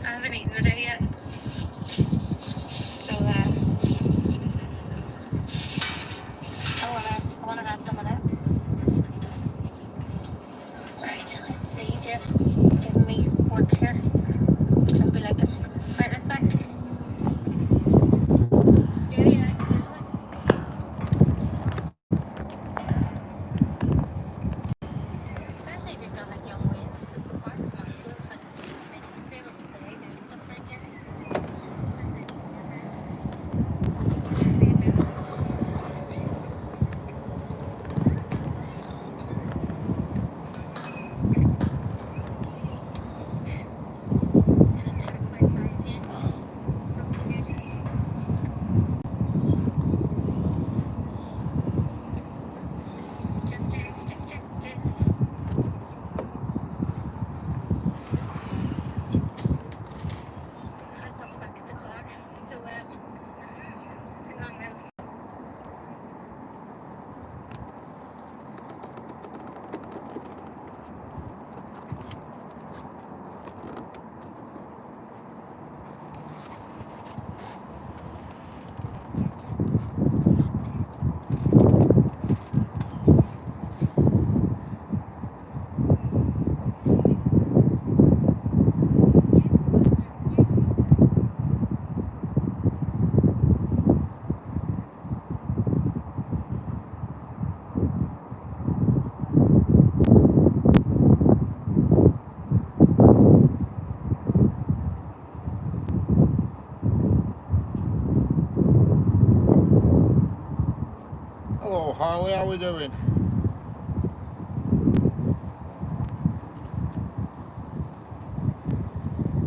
I haven't eaten the day yet. So I wanna have some of that. Right, let's see. Jeff's giving me work here. I'll be like, right this way. Yeah, it's good. Especially if you've got like young winds, because the park's massive and I can stay up all day doing stuff right here. Especially in the summertime. Hello Harley, how are we doing?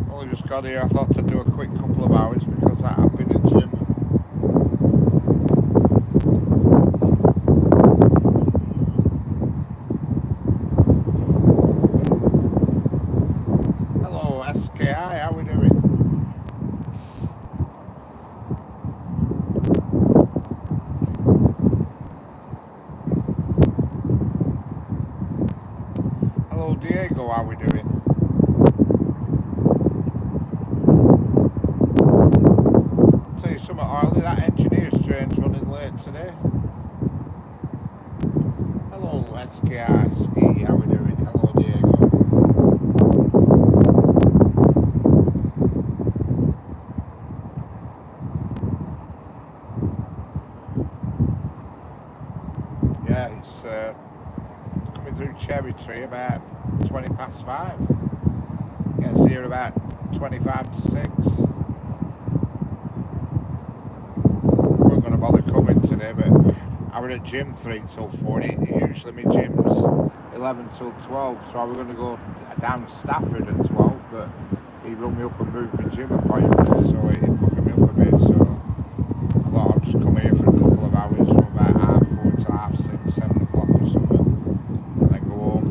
Well, I just got here. I thought I'd do a quick couple of hours because I've been at gym. Hello SKI, how are we doing? Hello Diego, how are we doing? Tell you something Harley, that engineer's train's running late today. Hello SKI, Ski, how are we doing? Hello Diego. Yeah, it's coming through Cherry Tree about 20 past 5. Gets here about 25 to 6. We're going to bother coming today, but I was at gym 3 till 4. Usually my gym's 11 till 12, so I was going to go down to Stafford at 12, but he rung me up and moved my gym appointment, so he put me up a bit, so I thought I'd just come here for a couple of hours from about 4:30 to 6:30, 7 o'clock or something, and then go home.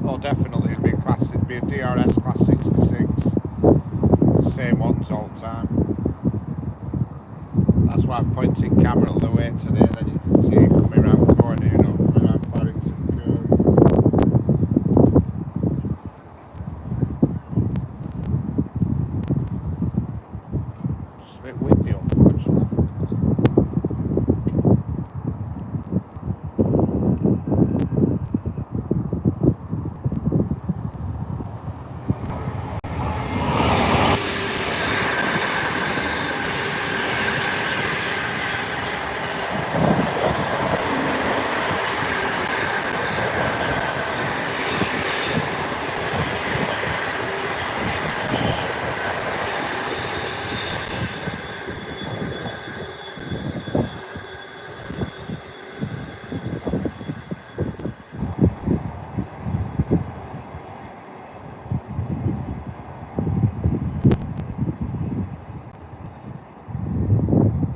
Oh, definitely, it'd be a DRS class 66, same ones all the time. That's why I've pointed camera all the way today, then you can see it coming around the corner, you know, coming around Barrington Curve. Just a bit windy, unfortunately.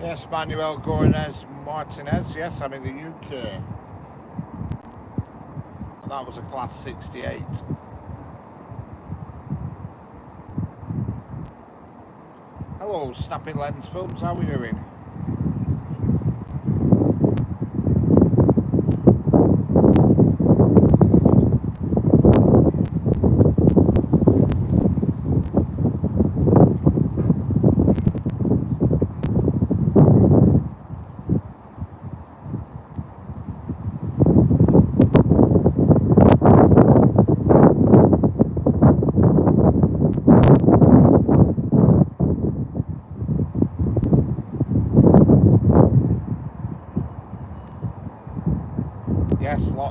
Yes, Manuel Gorinez Martinez, yes, I'm in the UK. And that was a class 68. Hello, Snapping Lens Films, how are we doing?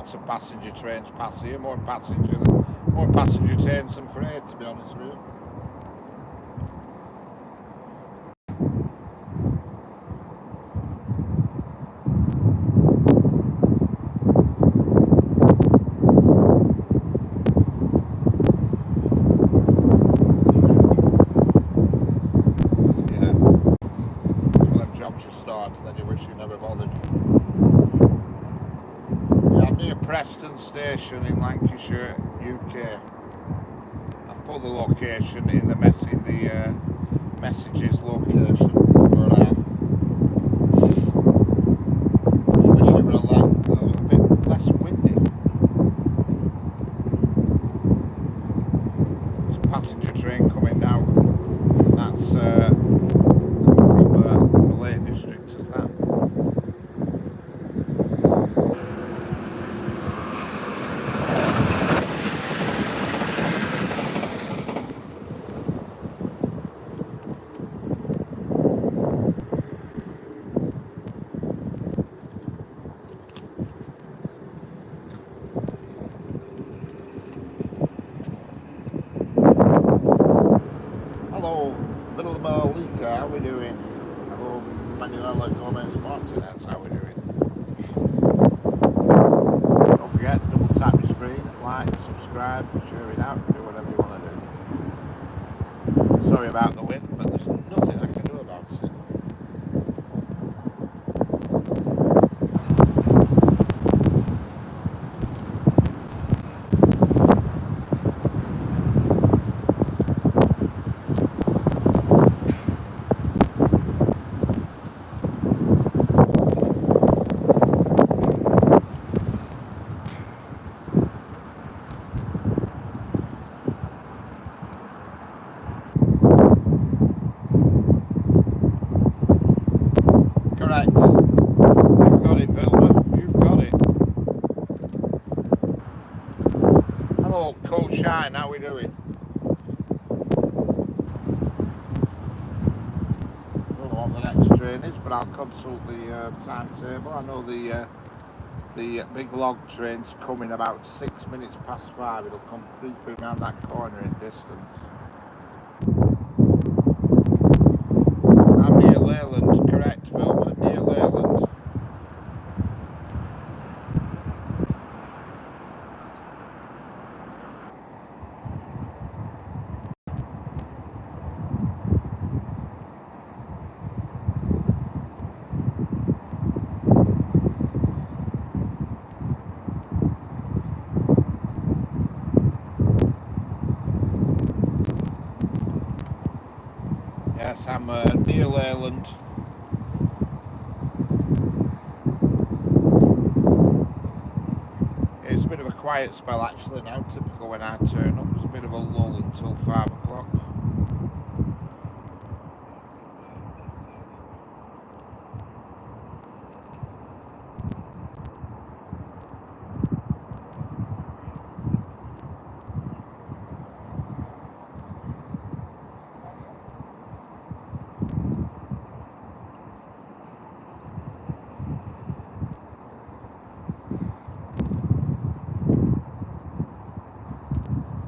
lots of passenger trains pass here, more passenger trains than freight, to be honest with you. Yeah. Well, them jobs you start, then you wish you never bothered. Yeah, I'm near Preston Station in Lancashire, UK. I've put the location in the messages location where I am. Just wish it were a bit less windy. There's a passenger train coming now. That's from the Lake District, is that? Hello, Little Malika, how we doing? Hello, Manuela Gomez Martinez, how we doing? Don't forget, double tap your screen, like, subscribe, share it out, do whatever you want to do. Sorry about the wind, but there's nothing I can do about it. Correct. You've got it, Vilma. You've got it. Hello, Cold Shine. How we doing? Don't know what the next train is, but I'll consult the timetable. I know the big log train's coming about 6 minutes past 5. It'll come creeping around that corner in distance. I'm near Leyland, correct, Vilma? Near Leyland. Yes, I'm near Leyland. It's a bit of a quiet spell actually now, typical when I turn up. There's a bit of a lull until 5 o'clock.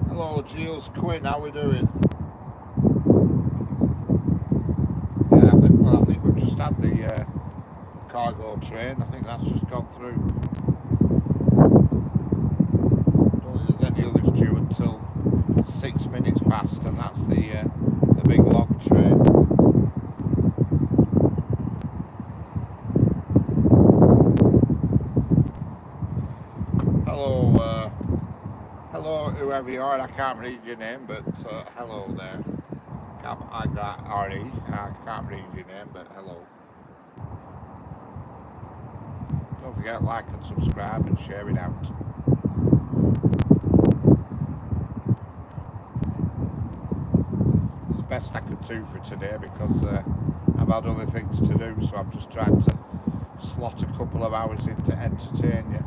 Hello, Giles Quinn, how we doing? Yeah, I think we've just had the cargo train. I think that's just gone through. I don't think there's any others due until 6 minutes past, and that's the big log train. Hello, whoever you are. I can't read your name, but hello there. I got RE. I can't read your name, but hello. Don't forget, like and subscribe and share it out. It's the best I could do for today because I've had other things to do, so I'm just trying to slot a couple of hours in to entertain you.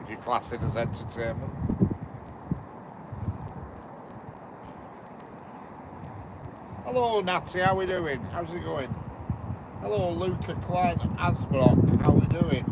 If you class it as entertainment. Hello Natty, how we doing? How's it going? Hello Luca Klein Asbrock, how we doing?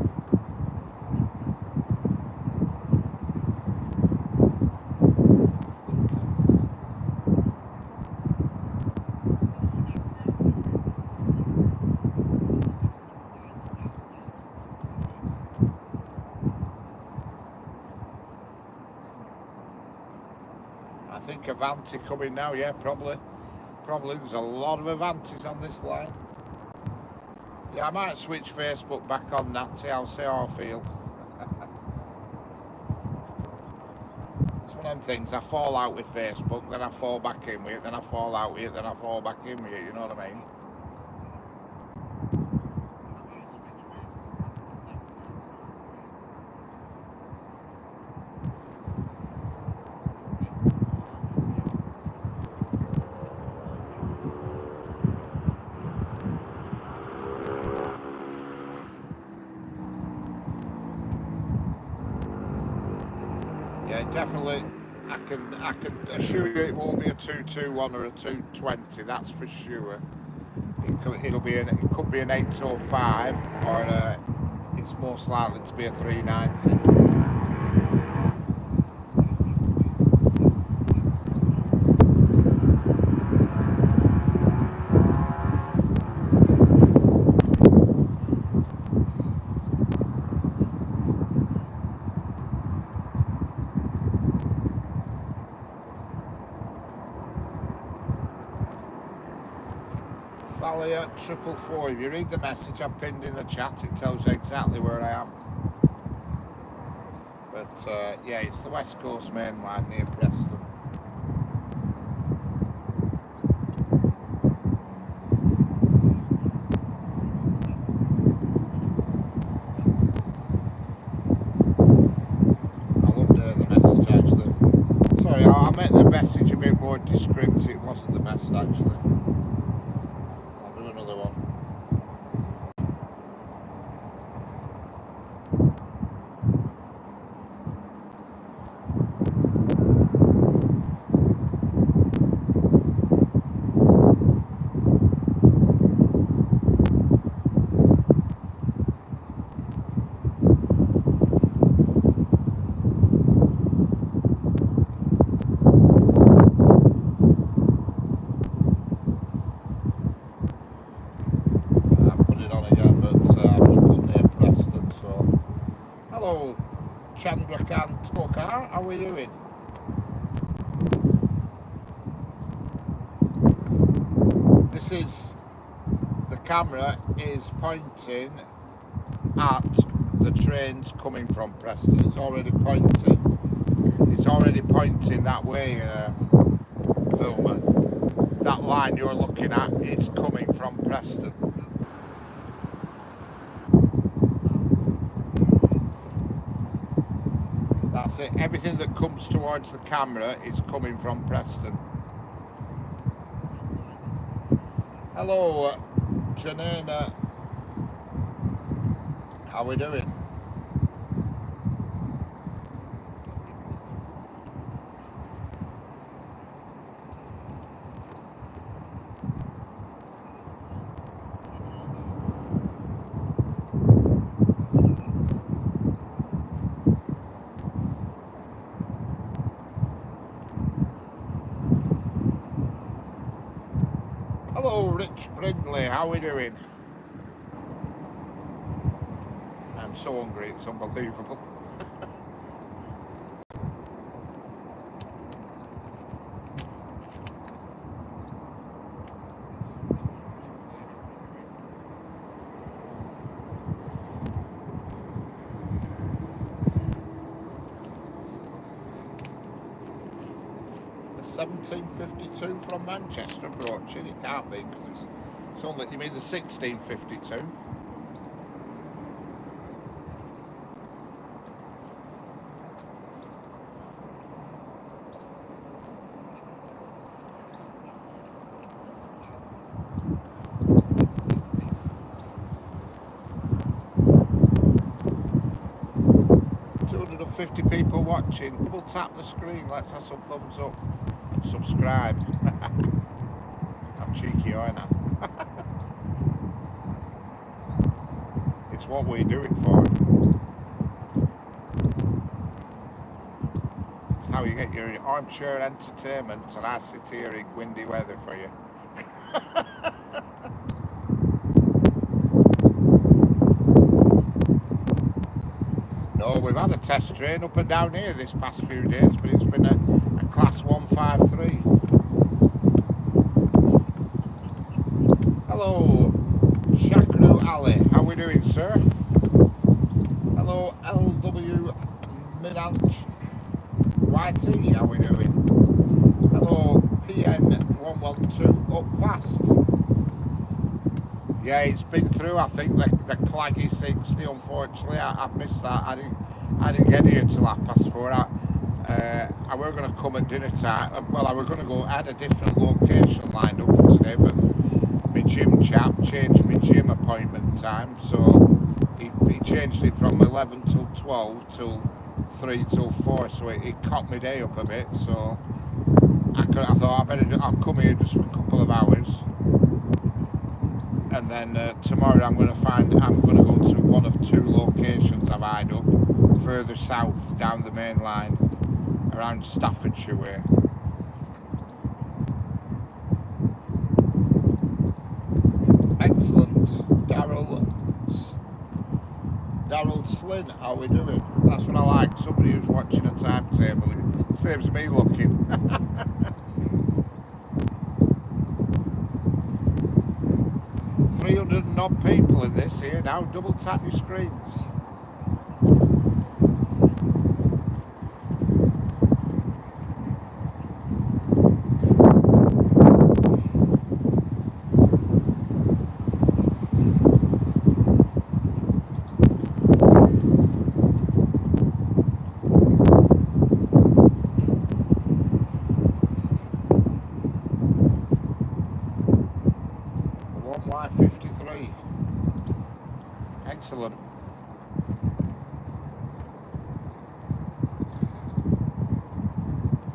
think Avanti coming now, yeah, probably. Probably there's a lot of Avantis on this line. Yeah, I might switch Facebook back on that, see how I feel. It's one of them things, I fall out with Facebook, then I fall back in with it, then I fall out with it, then I fall back in with it, you know what I mean? Yeah, definitely. I can assure you it won't be a 221 or a 220. That's for sure. It could be an 805 or it's most likely to be a 390. Thalia 444. If you read the message I pinned in the chat, it tells you exactly where I am. But yeah, it's the West Coast main line near Preston. I'll update the message actually. Sorry, I made the message a bit more descriptive. It wasn't the best actually. I'll do another one. Chandrakant Tokar, how are we doing? This is, the camera is pointing at the trains coming from Preston. It's already pointing that way, filmer. That line you're looking at, it's coming from Preston. That's it. Everything that comes towards the camera is coming from Preston. Hello, Janina. How are we doing? Hello, Rich Brindley. How are we doing? I'm so hungry, it's unbelievable. The 1752 from Manchester approaching. It can't be because it's only. You mean the 1652? People watching, double tap the screen, let's have some thumbs up and subscribe. I'm cheeky, aren't I? It's what we do it for. It's how you get your armchair entertainment, and I sit here in windy weather for you. No, we've had a test train up and down here this past few days, but it's been a class 153. Hello, Shakru Ali. How we doing, sir? Hello, LW Minanch YT. How we doing? Hello, PN112 up fast. Yeah, it's been through. I think the claggy 60. Unfortunately, I've missed that. I didn't get here till 4:30. I were going to come at dinner time. Well, I were going to go. I had a different location lined up for today, but my gym chap changed my gym appointment time, so he changed it from 11 till 12 till 3 till 4. So it caught my day up a bit. So I thought I'll come here just for a couple of hours. And then tomorrow I'm going to go to one of 2 locations I've eyed up further south down the main line around Staffordshire way. Excellent. Daryl Slynn, how are we doing? That's what I like, somebody who's watching a timetable. It saves me looking. 300 and odd people in this here now. Double tap your screens. Y53. Excellent.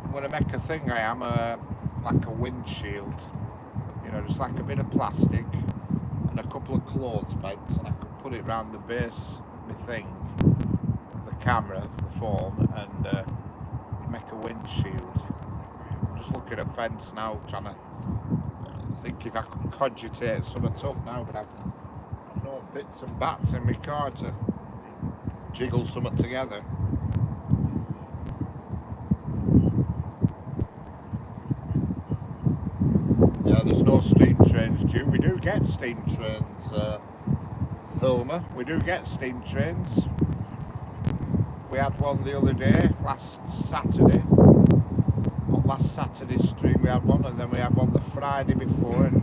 I'm going to make a thing. I am like a windshield, you know, just like a bit of plastic and a couple of clothes pegs, and I could put it around the base of my thing, the camera, the phone, and make a windshield. I'm just looking at a fence now, trying to think if I can cogitate something up now, but I've no bits and bats in my car to jiggle something together. Yeah, there's no steam trains due. We do get steam trains, Vilma. We do get steam trains. We had one the other day, last Saturday. On last Saturday's stream we had one, and then we had one the Friday before, and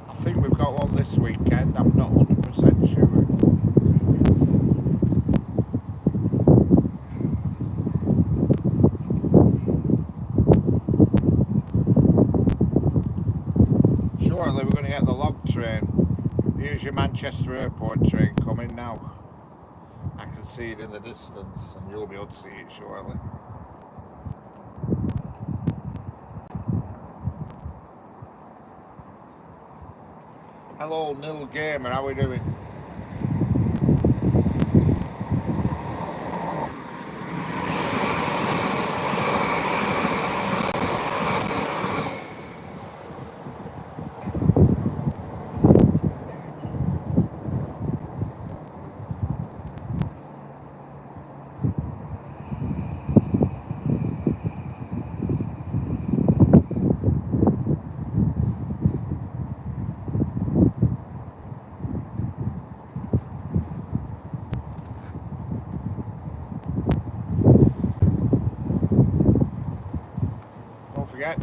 I think we've got one this weekend. I'm not 100% sure. Shortly we're going to get the log train. Here's your Manchester Airport train coming now. I can see it in the distance, and you'll be able to see it shortly. Hello, Nil Gamer, how are we doing?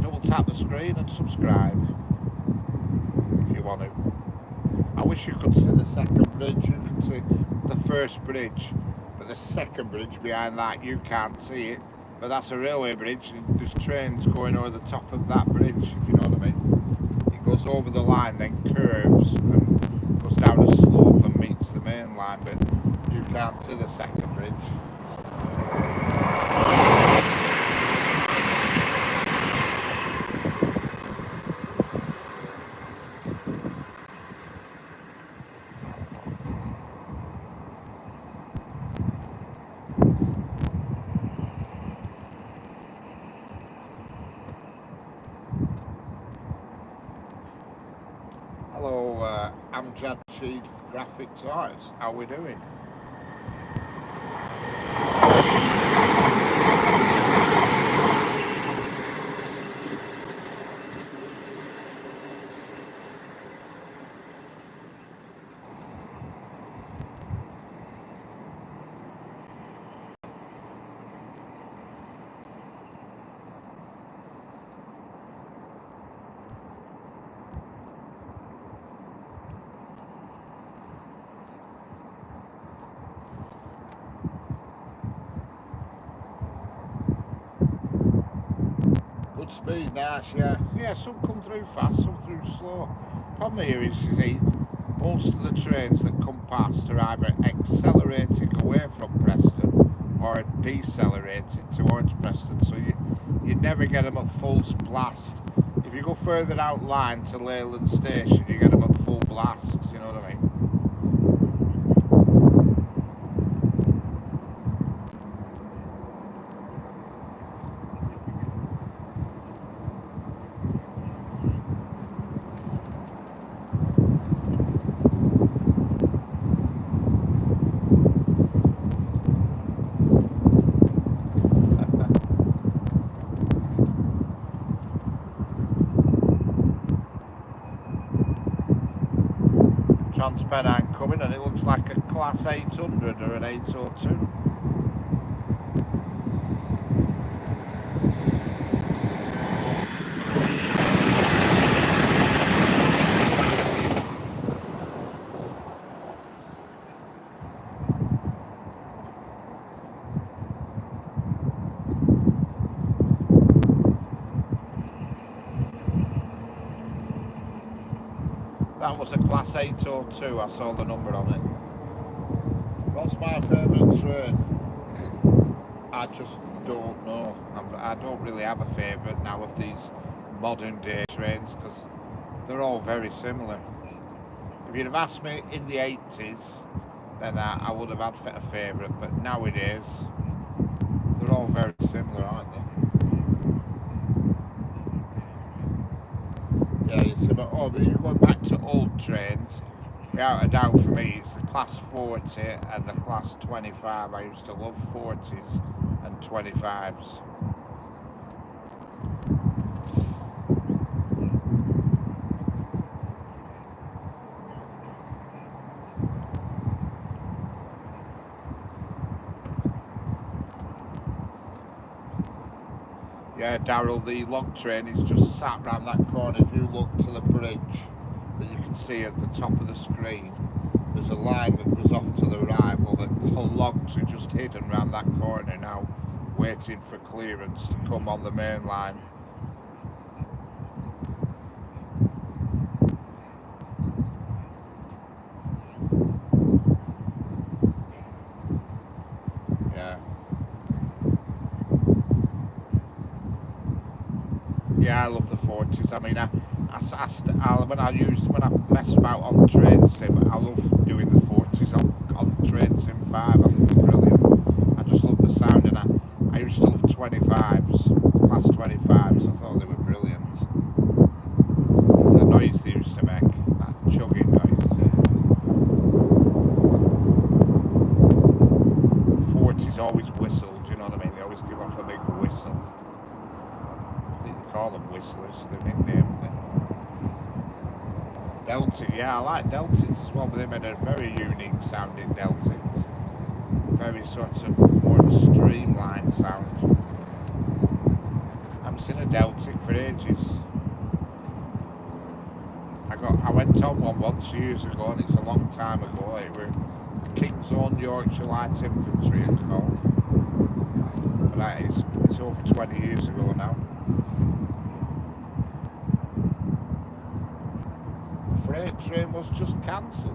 Double tap the screen and subscribe if you want to. I wish you could see the second bridge. You can see the first bridge, but the second bridge behind that you can't see it, but that's a railway bridge, and there's trains going over the top of that bridge, if you know what I mean. It goes over the line, then curves and goes down a slope and meets the main line, but you can't see the second bridge. Hello, Amjad Sheed Graphics Arts, how we doing? Good speed, nice, yeah. Yeah, some come through fast, some through slow. Problem here is, you see, most of the trains that come past are either accelerating away from Preston or decelerating towards Preston, so you never get them at full blast. If you go further out line to Leyland Station, you get them at full blast, you know what I mean? Transpennine coming, and it looks like a Class 800 or an 802. That was a Class 802, I saw the number on it. What's my favourite train? I just don't know. I don't really have a favourite now of these modern day trains because they're all very similar. If you'd have asked me in the 80s, then I would have had a favourite, but nowadays they're all very similar, aren't they? Yeah, it's similar. Oh, but you're going back to old trains. Without a doubt for me, it's the Class 40 and the Class 25. I used to love 40s and 25s. Yeah, Daryl, the log train is just sat round that corner. If you look to the bridge that you can see at the top of the screen, there's a line that goes off to the right. Well, the logs are just hidden round that corner now, waiting for clearance to come on the main line. Yeah. Yeah, I love the 40s. I mean, when I mess about on train sim, I love doing the 40s on train sim 5. I think they're brilliant. I just love the sound, and I used to love 25s, class 25s. I thought they were brilliant. The noise they used to make, that chugging noise. 40s always whistled, you know what I mean? They always give off a big whistle. They call them whistlers, their nickname, I think. Delta, yeah, I like Deltins as well, but they made a very unique sounding Deltins. Very sort of more of a streamlined sound. I haven't seen a Deltic for ages. I went on one once years ago, and it's a long time ago. It was the King's Own Yorkshire Light Infantry, it's called. But it's over 20 years ago now. Freight train was just cancelled.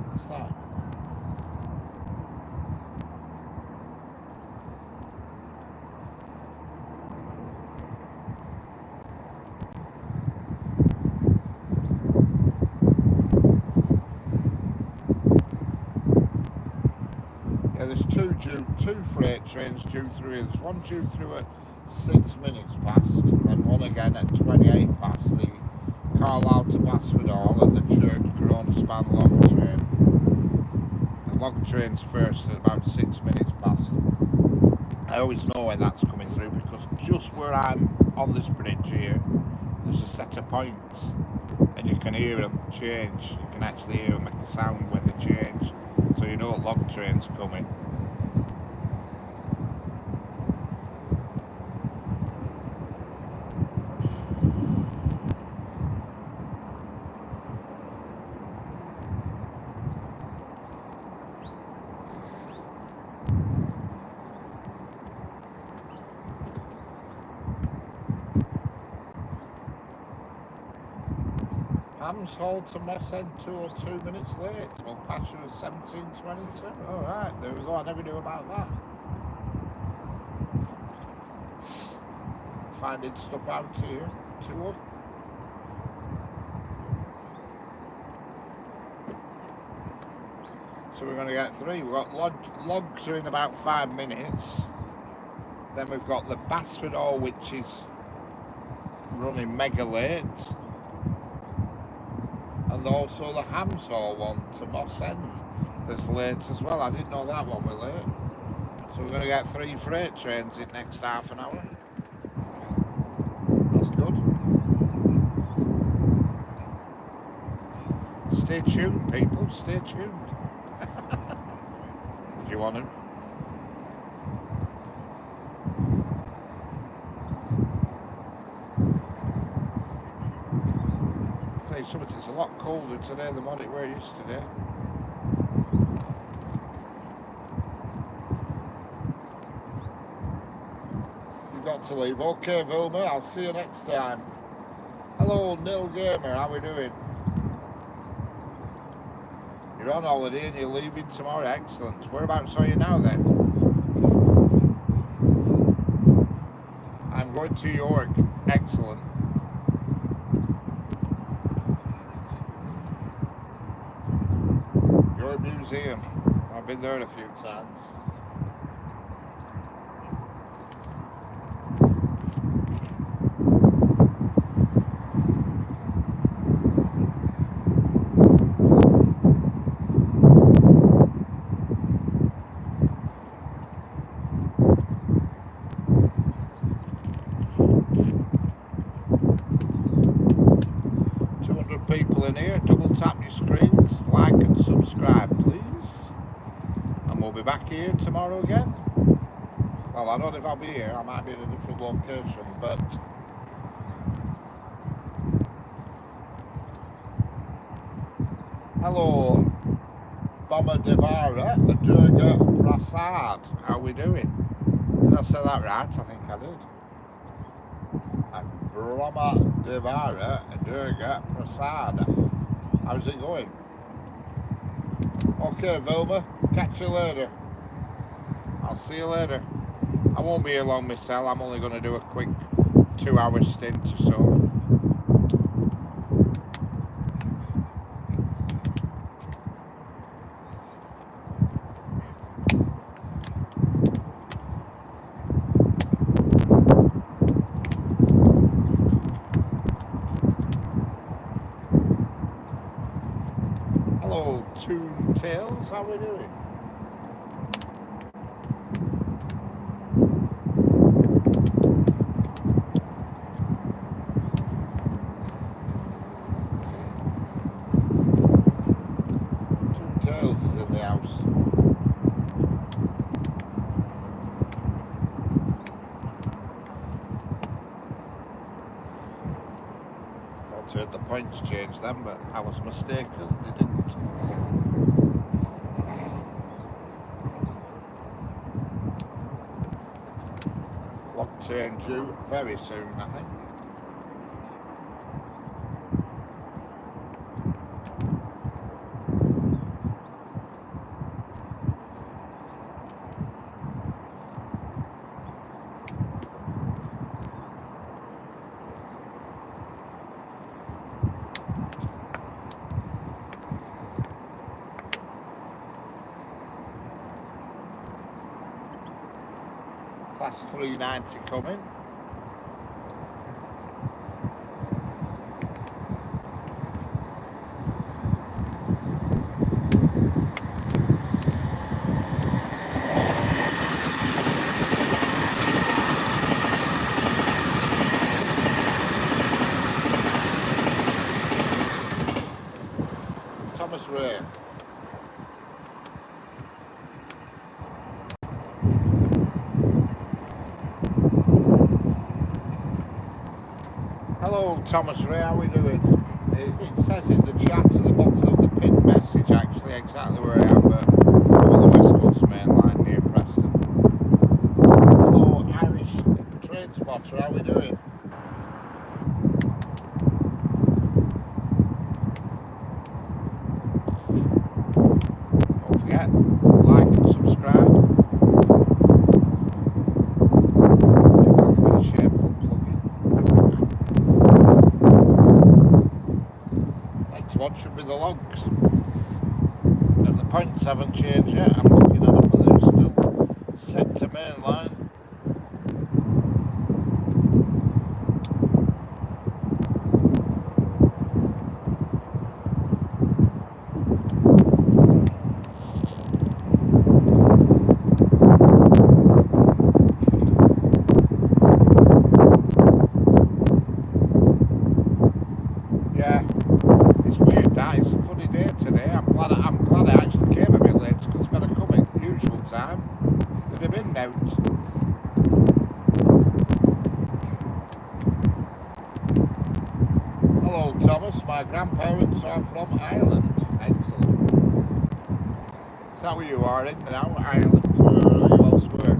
What's that? Yeah, there's two freight trains due through here. There's one due through at 6 minutes past, and one again at 28 past. The Carlisle to Basford Hall and the Church Kronospan log train. The log train's first at about 6 minutes past. I always know when that's coming through because just where I'm on this bridge here, there's a set of points, and you can hear them change. You can actually hear them make a sound when they change, so you know a log train's coming. Hams Hall to Moss End 2 or 2 minutes late. Well, Pasha was 17:22. Alright, there we go. I never knew about that. Finding stuff out here too. So we're going to get 3. We've got logs are in about 5 minutes. Then we've got the Basford Hall, which is running mega late. And also the Hams Hall one to Moss End that's late as well. I didn't know that one was late. So we're going to get 3 freight trains in next half an hour. That's good. Stay tuned, people. Stay tuned. If you want to. Tell you something, it's a lot colder today than what it were yesterday. You've got to leave. Okay, Vilma, I'll see you next time. Hello, Nil Gamer, how are we doing? You're on holiday and you're leaving tomorrow. Excellent. Whereabouts are you now then? I'm going to York. Excellent. York Museum. I've been there a few times. People in here, double tap your screens, like and subscribe please, and we'll be back here tomorrow again. Well, I don't know if I'll be here, I might be in a different location, but hello Bomber Devara, Durga Prasad, how are we doing? Did I say that right? I think I did. Brahma Devara Durga Prasad. How's it going? Okay, Vilma, catch you later. I'll see you later. I won't be here long myself, I'm only going to do a quick 2-hour stint or so. Toon Tales, how are we doing? Toon Tales is in the house. I thought I heard the points change then, but I was mistaken, they didn't. Turn due very soon, I think. Class 390 coming. Thomas Ray. Hello Thomas Ray, how are we doing? It says in the chat at the bottom of the pinned message actually exactly where I am, but I'm on the West Coast main line near Preston. Hello Irish train spotter, how are we doing? one should be the logs. And the points haven't changed yet. I'm looking at them, but they're still set to main line. Yeah, it's weird that. It's a funny day today. I'm glad I actually came a bit late because if I'd have come at usual time, there'd have been out. Hello Thomas, my grandparents are from Ireland. Excellent. Is that where you are in now, Ireland, or are you elsewhere?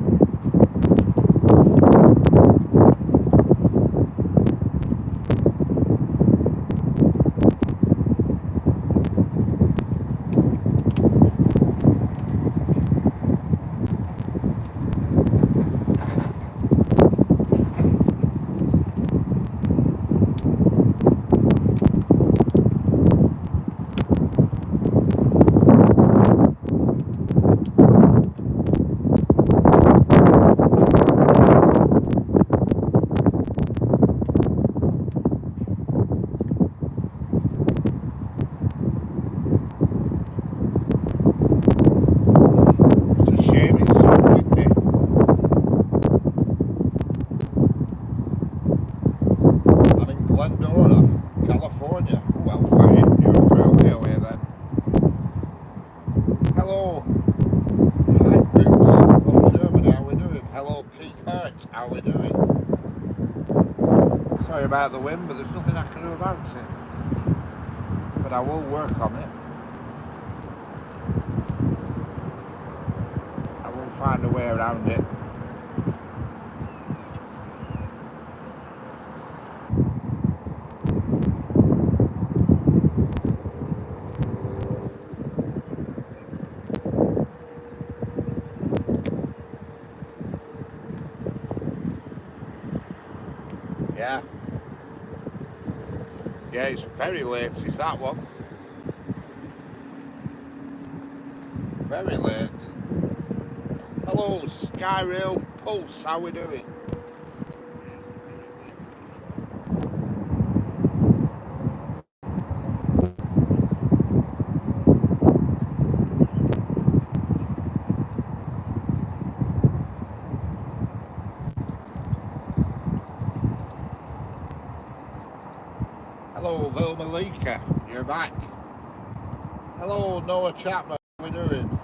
It's a shame it's so windy. I'm in Glendora, California. Well, fine, you're a fair way away then. Hello, hi Boots from Germany, how we doing? Hello Keith Hurt, how we doing? Sorry about the wind, but there's nothing I can do about it. But I will work on it. I will find a way around it. Yeah. Yeah, it's very late, is that one? Very late. Hello, Skyrail Pulse, how we doing? Hello, Vilma Leaker, you're back. Hello, Noah Chapman, how we doing?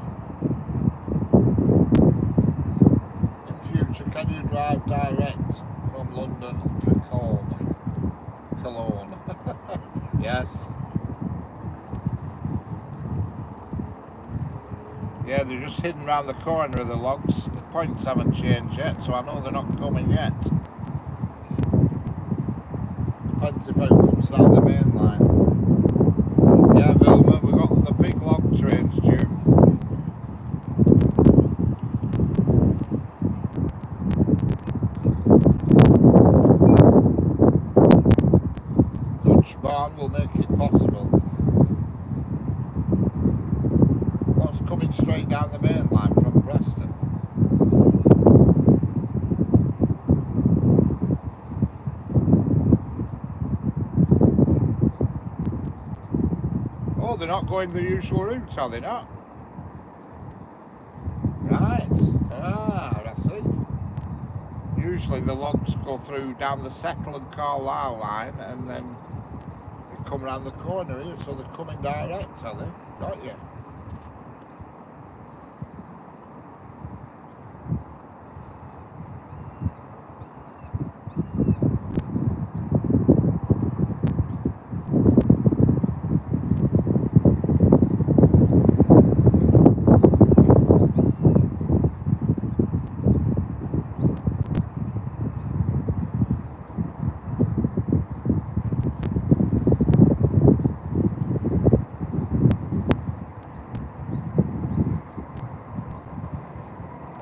In future, can you drive direct from London to Cologne? Yes. Yeah, they're just hidden round the corner of the logs. The points haven't changed yet, so I know they're not coming yet. Depends if it comes down the main line. Yeah, Vilma, we've got the big log trains due. Dutch Barn will make it possible. What's coming straight down the main line from Preston? Oh, they're not going the usual route, are they not? Right. Ah, I see. Usually the logs go through down the Settle and Carlisle line and then they come around the corner here, so they're coming direct, are they? Got you.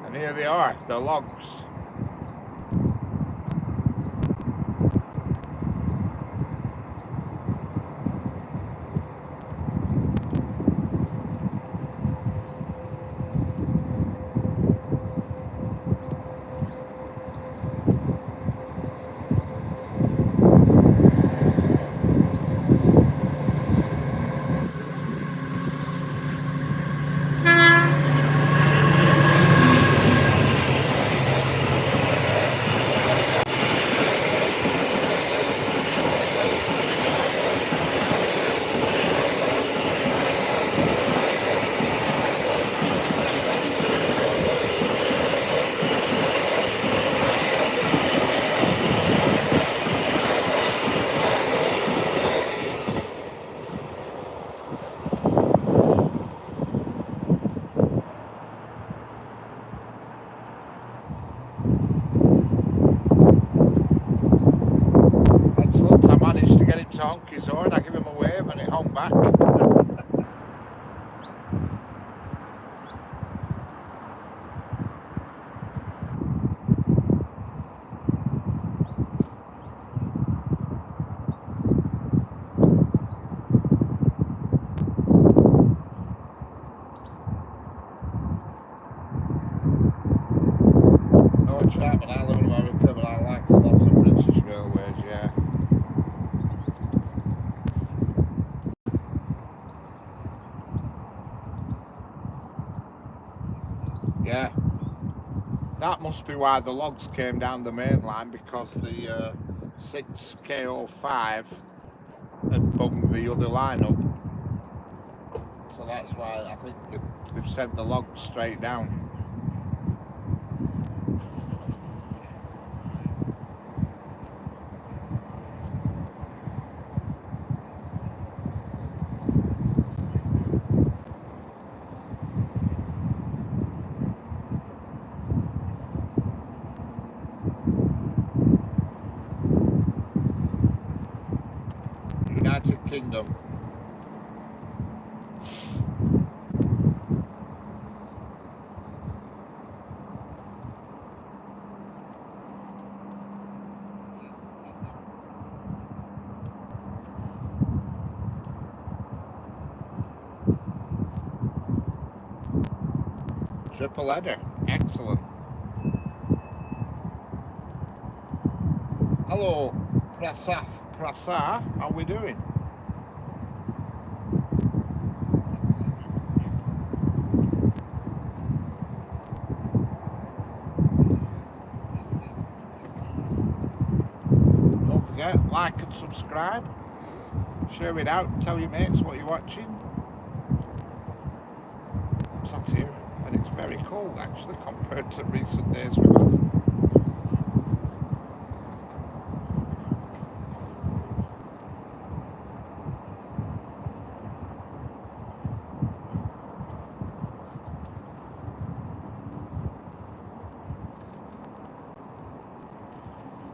And here they are, the logs. honk his horn, I give him a wave and he honked back. No Chapman, I live in America, but I like a lot of British railways, yeah. Yeah, that must be why the logs came down the main line, because the 6KO5 had bunged the other line up. So that's why I think they've sent the logs straight down. United Kingdom. Triple header, excellent. Hello, Prasar, how are we doing? Don't forget, like and subscribe. Share it out, tell your mates what you're watching. I'm sat here and it's very cold actually compared to recent days we've had.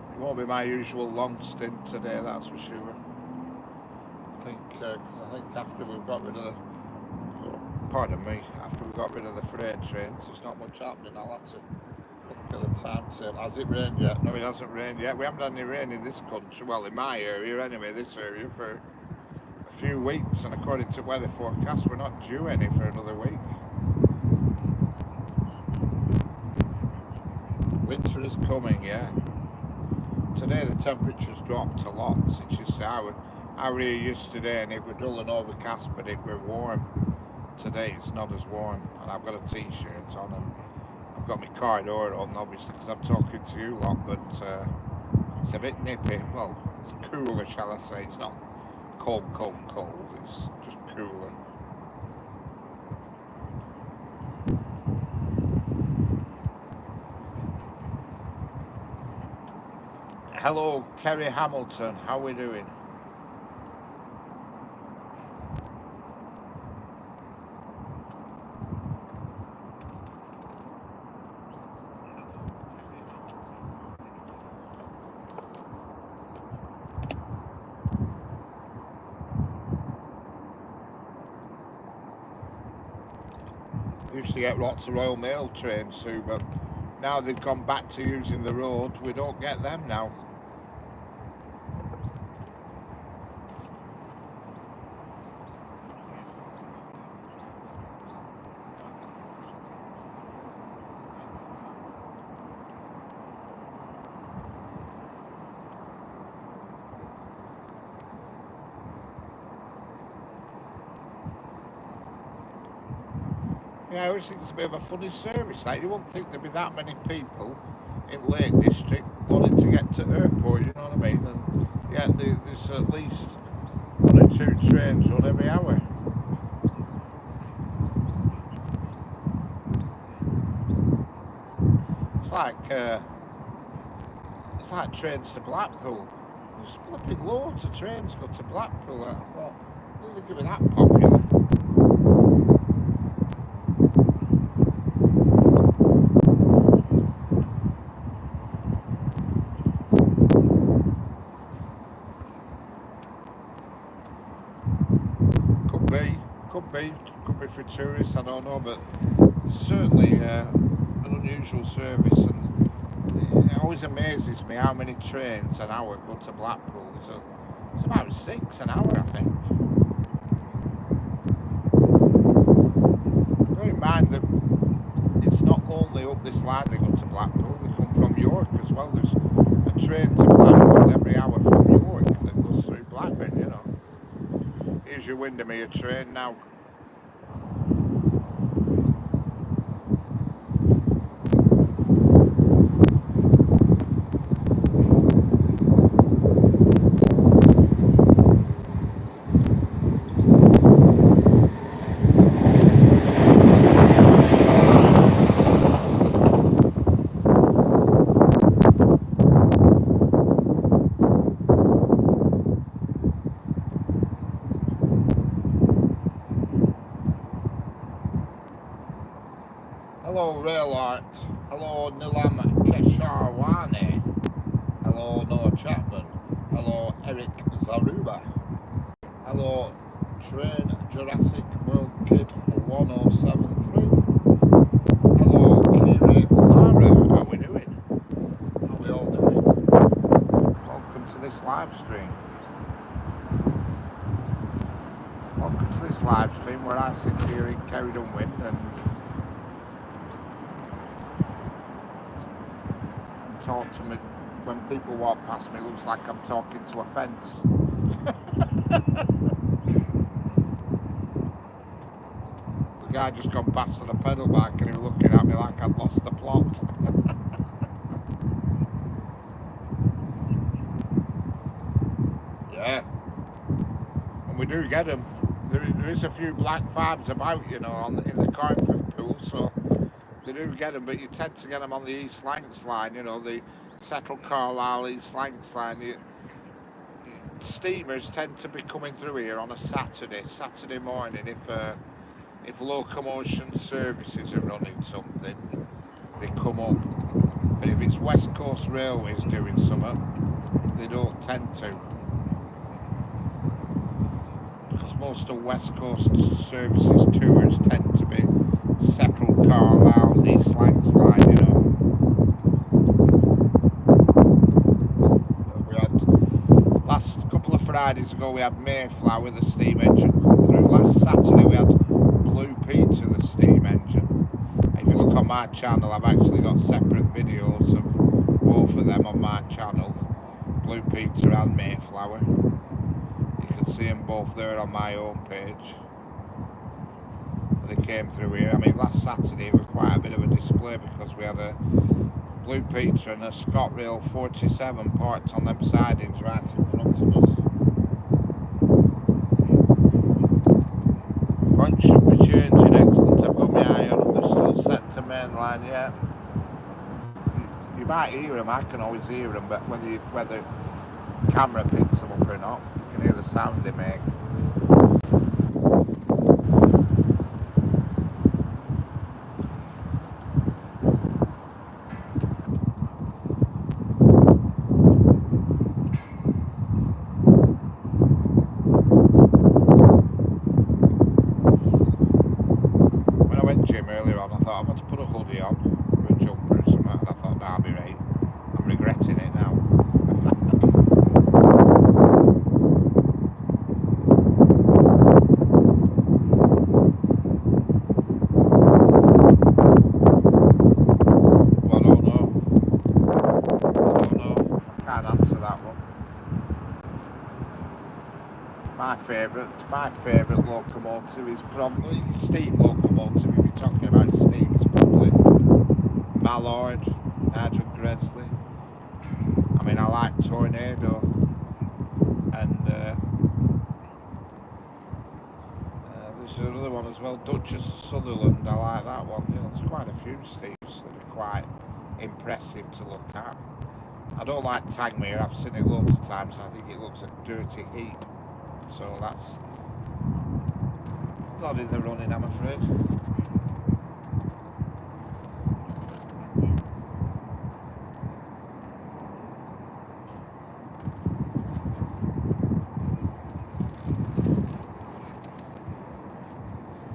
It won't be my usual long stint today, that's for sure. I think after we've got rid of the, after we got rid of the freight trains, there's not much happening. I'll have to look at the timetable. Has it rained yet? No, it hasn't rained yet. We haven't had any rain in this country, well, in my area anyway, this area, for a few weeks, and according to weather forecast, we're not due any for another week. Winter is coming, yeah. Today the temperature's dropped a lot. It's just I were here yesterday and it was dull and overcast, but it were warm. Today it's not as warm, and I've got a t-shirt on and I've got my car door on, obviously, because I'm talking to you lot, but it's a bit nippy. Well, it's cooler, shall I say. It's not cold, it's just cooler. Hello, Kerry Hamilton, how are we doing? Used to get lots of Royal Mail trains too, but now they've gone back to using the road, we don't get them now. Yeah, I always think it's a bit of a funny service. Like, you wouldn't think there'd be that many people in Lake District wanting to get to airport, you know what I mean? And yeah, there's at least 1 or 2 trains run every hour. It's like trains to Blackpool. There's flipping loads of trains go to Blackpool. I thought, why did they give it that popular? tourists, I don't know, but it's certainly an unusual service, and it always amazes me how many trains an hour go to Blackpool. It's about 6 an hour, I think. Bear in mind that it's not only up this line they go to Blackpool, they come from York as well. There's a train to Blackpool every hour from York that goes through Blackburn, you know. Here's your Windermere train now. Hello Rail Art, hello Nilam Kesharwani, hello Noah Chapman, hello Eric Zaruba, hello Train Jurassic World Kid 1073, hello Kiri Lara, how are we doing? How are we all doing? Welcome to this live stream. Welcome to this live stream where I sit here in Kerridon Wind and talk to me. When people walk past me, it looks like I'm talking to a fence. The guy just gone past on a pedal bike and he was looking at me like I'd lost the plot. Yeah, and we do get them. There is a few black fabs about, you know, in the Carnforth pool, so they do get them, but you tend to get them on the East Lancs line, you know, the Settle Carlisle East Lancs line. Steamers tend to be coming through here on a Saturday morning if locomotion services are running something, they come up. But if it's West Coast Railways doing something, they don't tend to. Because most of West Coast services tours tend to be Settle Carlisle East Lancs line, you know. Last couple of Fridays ago we had Mayflower, the steam engine, come through. Last Saturday we had Blue Peter, the steam engine. If you look on my channel, I've actually got separate videos of both of them on my channel, Blue Peter and Mayflower. You can see them both there on my own page. They came through here. I mean, last Saturday was quite a bit of a display because we had a Blue Peter and a ScotRail 47 parked on them sidings right in front of us. Points should be changing, excellent. I've got my eye on them, they're still set to mainline, yeah. You might hear them, I can always hear them, but whether camera picks them up or not, you can hear the sound they make. Earlier on, I thought I'm going to put a hoodie on, or a jumper or something, and I thought, nah, I'll be right. I'm regretting it now. Well, I don't know. I can't answer that one. My favourite locomotive is probably steam locomotive. If you're talking about steam, it's probably Mallard, Nigel Gresley. I mean, I like Tornado, and there's another one as well, Duchess Sutherland. I like that one. You know, there's quite a few steams that are quite impressive to look at. I don't like Tangmere. I've seen it loads of times, and I think it looks a dirty heap. So that's not in the running, I'm afraid.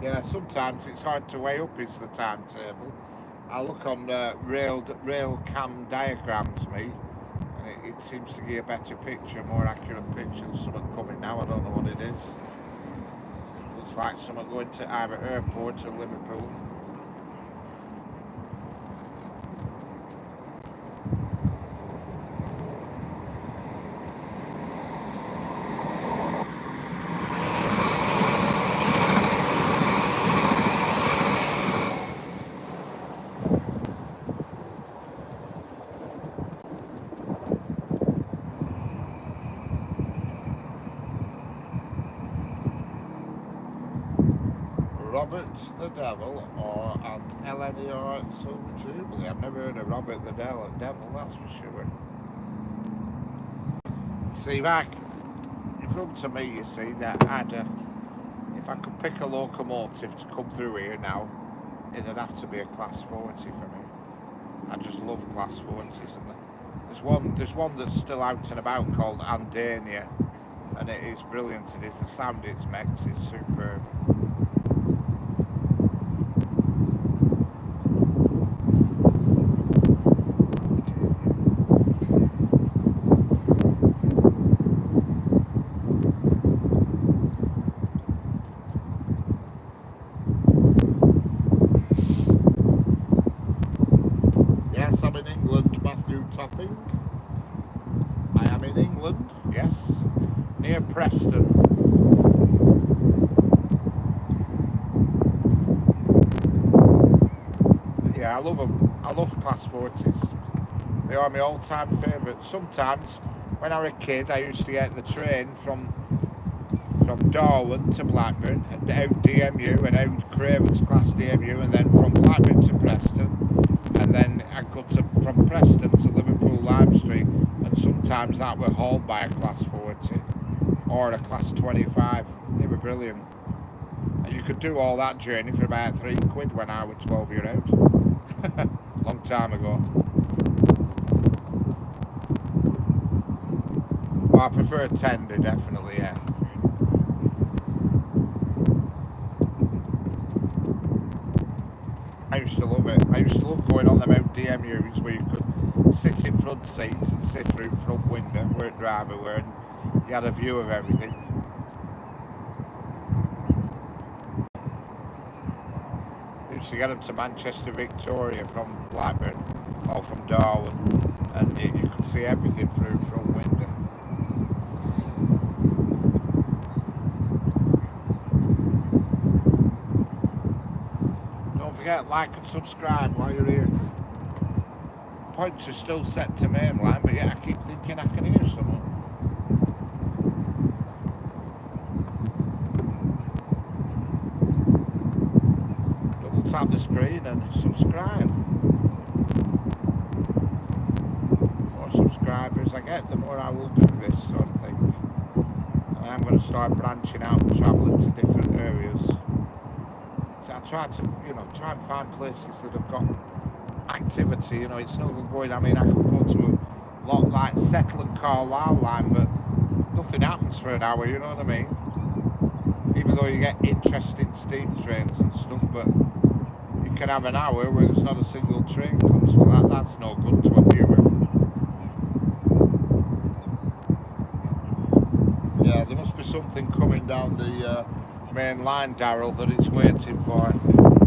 Yeah, sometimes it's hard to weigh up is the timetable. I look on rail cam diagrams, me, and it seems to give a better picture, more accurate picture than something coming now. I don't know what it is. Looks like someone going to either airport or Liverpool. Robert's the Devil and LNER Silver Jubilee. I've never heard of Robert the Devil, that's for sure. See, it's up to me, you see, that if I could pick a locomotive to come through here now, it'd have to be a Class 40 for me. I just love Class 40s. And there's one that's still out and about called Andania, and it is brilliant. It is. The sound it makes is superb. Yes, I'm in England, Matthew Topping. I am in England, yes, near Preston. Yeah, I love them. I love Class 40s. They are my all-time favourite. Sometimes, when I was a kid, I used to get the train from Darwin to Blackburn, and out DMU, and out Craven's Class DMU, and then from Blackburn to Preston, and then I got from Preston to Liverpool Lime Street, and sometimes that were hauled by a Class 40 or a Class 25. They were brilliant. And you could do all that journey for about £3 when I was 12 years old. Long time ago. Well, I prefer tender, definitely, yeah. I used to love it. I used to love going on them out DMUs where you could sit in front seats and sit through front window where a driver were, and you had a view of everything. I used to get them to Manchester Victoria from Blackburn or from Darwin, and you could see everything through front window. Don't forget, like and subscribe while you're here. Points are still set to mainline, but yeah, I keep thinking I can hear someone. Double tap the screen and subscribe. The more subscribers I get, the more I will do this sort of thing. And I'm going to start branching out and travelling to different areas. So I try to, try and find places that have got activity. It's not going. I mean, I could go to a lot like Settle and Carlisle line, but nothing happens for an hour. You know what I mean? Even though you get interesting steam trains and stuff, but you can have an hour where there's not a single train comes. Well, that's no good to a viewer. Yeah, there must be something coming down the main line, Darryl, that it's waiting for.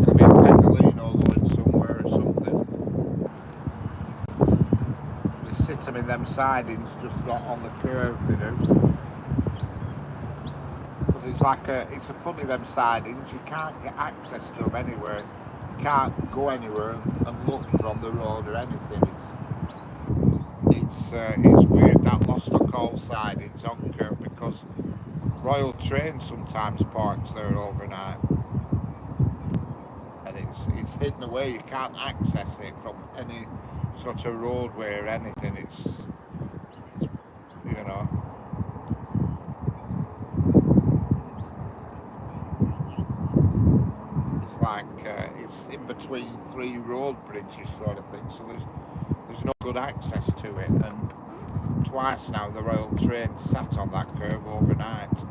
It'll be a Pendolino going somewhere or something. They sit them in them sidings just right on the curve, they do. Because it's a funny, them sidings, you can't get access to them anywhere. You can't go anywhere and look from the road or anything. It's weird, that Lostock sidings on curve, because Royal Train sometimes parks there overnight, and it's hidden away. You can't access it from any sort of roadway or anything. It's it's like it's in between three road bridges sort of thing. So there's no good access to it, and twice now the Royal Train sat on that curve overnight.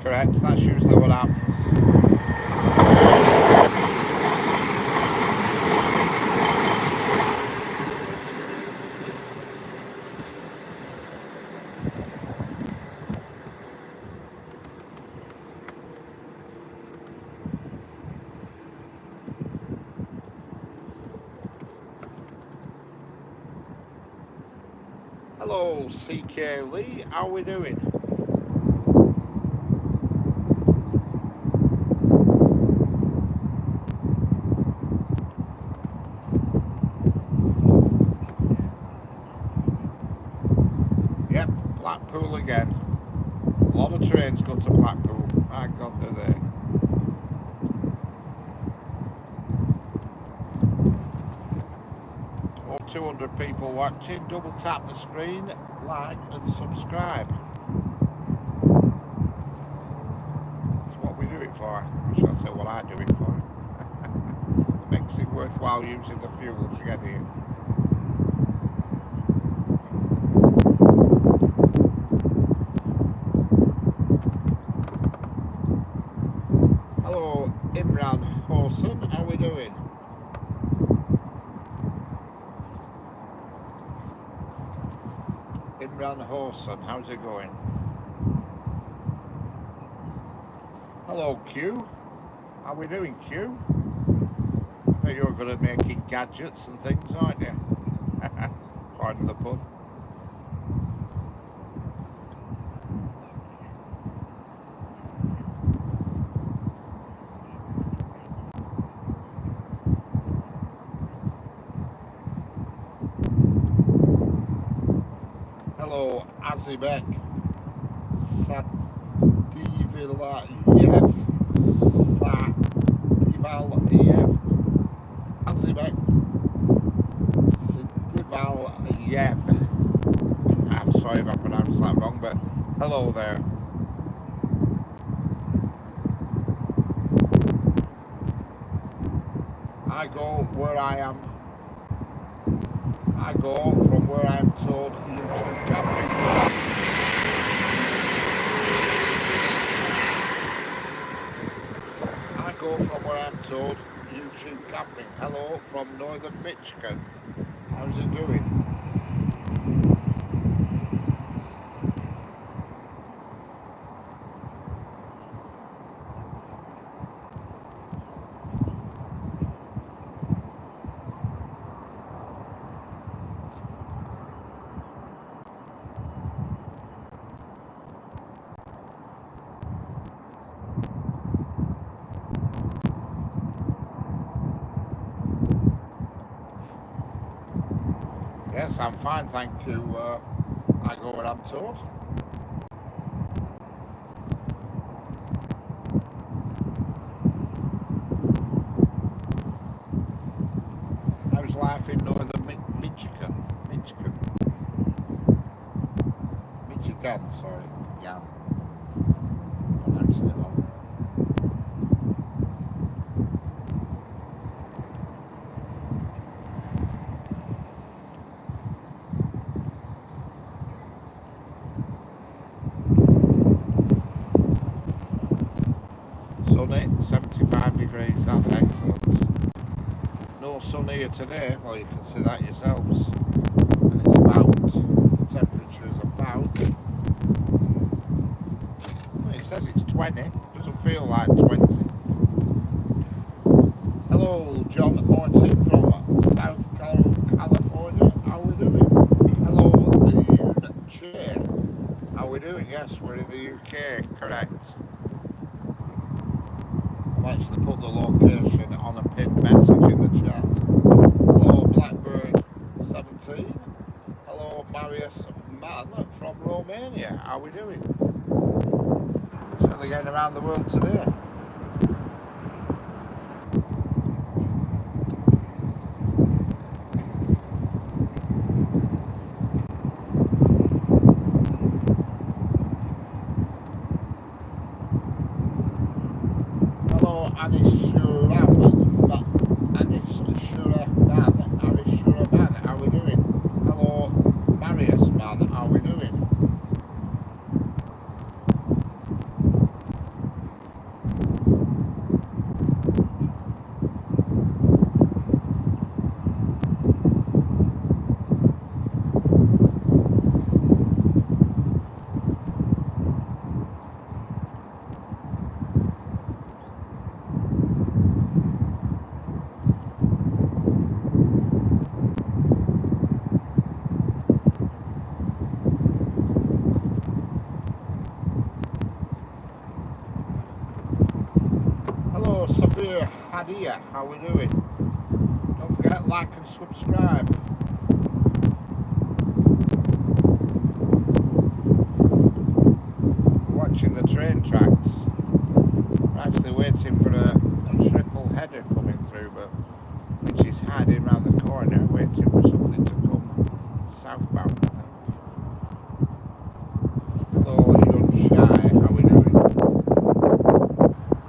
Correct, that's usually what happens. Hello, CK Lee, how are we doing? Yep, Blackpool again. A lot of trains go to Blackpool. My God, they're there. Oh, 200 people watching. Double tap the screen, like and subscribe. It's what we do it for. Or shall I say what I do it for? Makes it worthwhile using the fuel to get here. Hello, Imran Horson, how are we doing? Imran Horson, how's it going? Hello, Q. How are we doing, Q? I bet you're good at making gadgets and things, aren't you? Pardon the pun. Hello, Azibek Sadivilayev. Sadivilayev. Azibek Sadivilayev. I'm sorry if I pronounced that wrong, but hello there. I go where I am. I go from where I am told YouTube camping. I go from where I'm told YouTube camping. Hello from northern Michigan. How's it doing? Yes, I'm fine, thank you. I go where I'm told. How's life in northern Michigan? Michigan, sorry. Yeah. Pronouncing it wrong. Sunny, 75 degrees, that's excellent. No sun here today, well you can see that yourselves. And it's about, the temperature is about, well, it says it's 20, doesn't feel like 20. Hello, John Martin from South California, how are we doing? Hello, the chair. How are we doing? Yes, we're in the UK, correct. I've actually put the location on a pinned message in the chat. Hello, Blackbird 17. Hello, Marius Mann from Romania. How are we doing? Certainly getting around the world today. Hello, Anishuraman, how are we doing? Hello, Marius Man, how are we doing? Hello, Sophia Hadia, how we doing? Don't forget like and subscribe. Watching the train tracks. We're actually waiting for a triple header coming through, but which is hiding around the corner, waiting for something to come southbound. Hello, young shy, how we doing?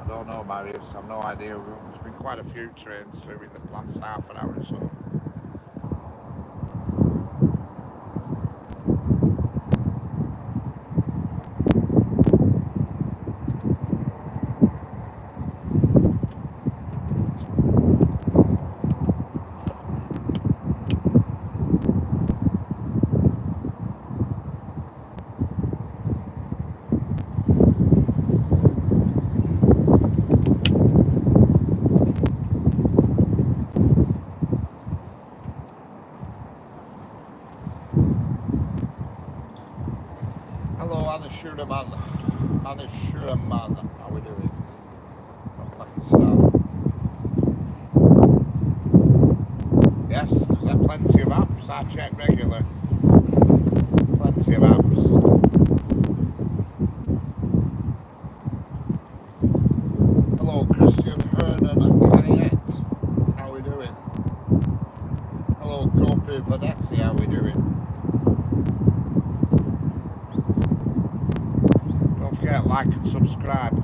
I don't know, Marius, I've no idea. There's been quite a few trains through in the last half an hour or so. Hello, Anashuraman. Anashuraman, how we doing? From Pakistan. Yes, there's plenty of apps. I check regular. Plenty of apps. Hello, Christian Hernan and Carriette. How we doing? Hello, Gopi Vadetti. How we doing? Don't forget like and subscribe.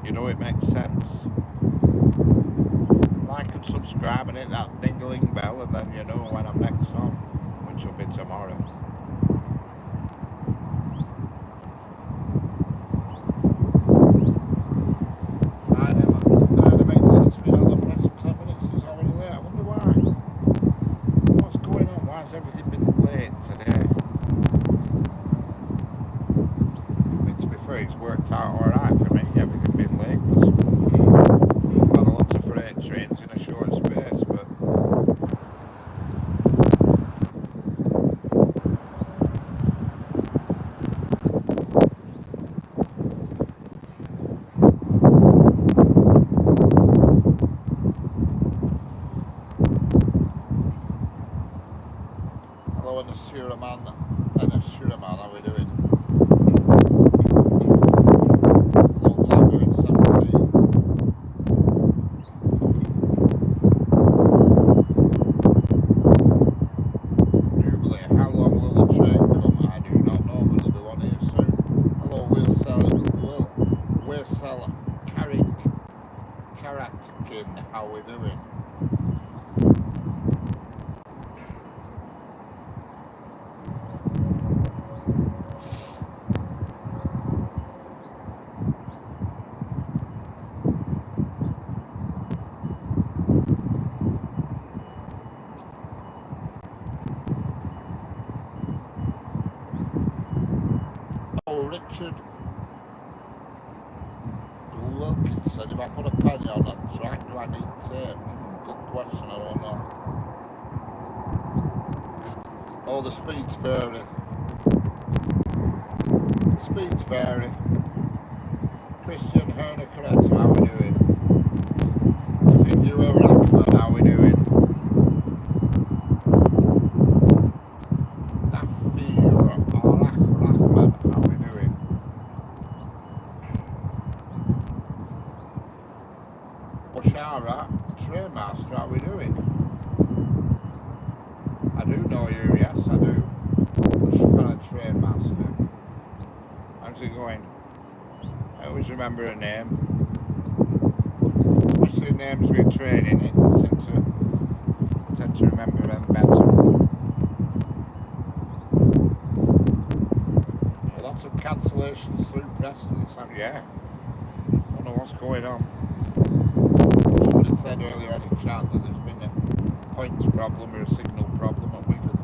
You know it makes sense. Like and subscribe and hit that ding-a-ling bell, and then you know when I'm next on, which will be tomorrow. Everything been late today? I mean, to be fair, it's worked out alright for me, everything been late, because I've had a lot of freight trains in a short space, but hello, Anasuraman, how we doing? Hello, Blackbird 17. Newbury, how long will the train come? I do not know, but there'll be one here soon. Hello, we'll sell Karatkin, how we doing? Oh, Richard Wilkinson, if I put a penny on a track, do I need tape? Good question, I don't know. Oh, the speeds vary. The speeds vary. Christian Herner, correct, how we doing? I think you were Rackman, how we doing? Rahman, how we doing? Bushara, Trainmaster, how we doing? I do know you, yes I do. Bushara Trainmaster. How's it going? I always remember a name. Especially names with training, I tend to remember them better. Lots of cancellations through Preston this time, yeah. I don't know what's going on. Somebody said earlier on in chat that there's been a points problem or a signal problem at Wigan.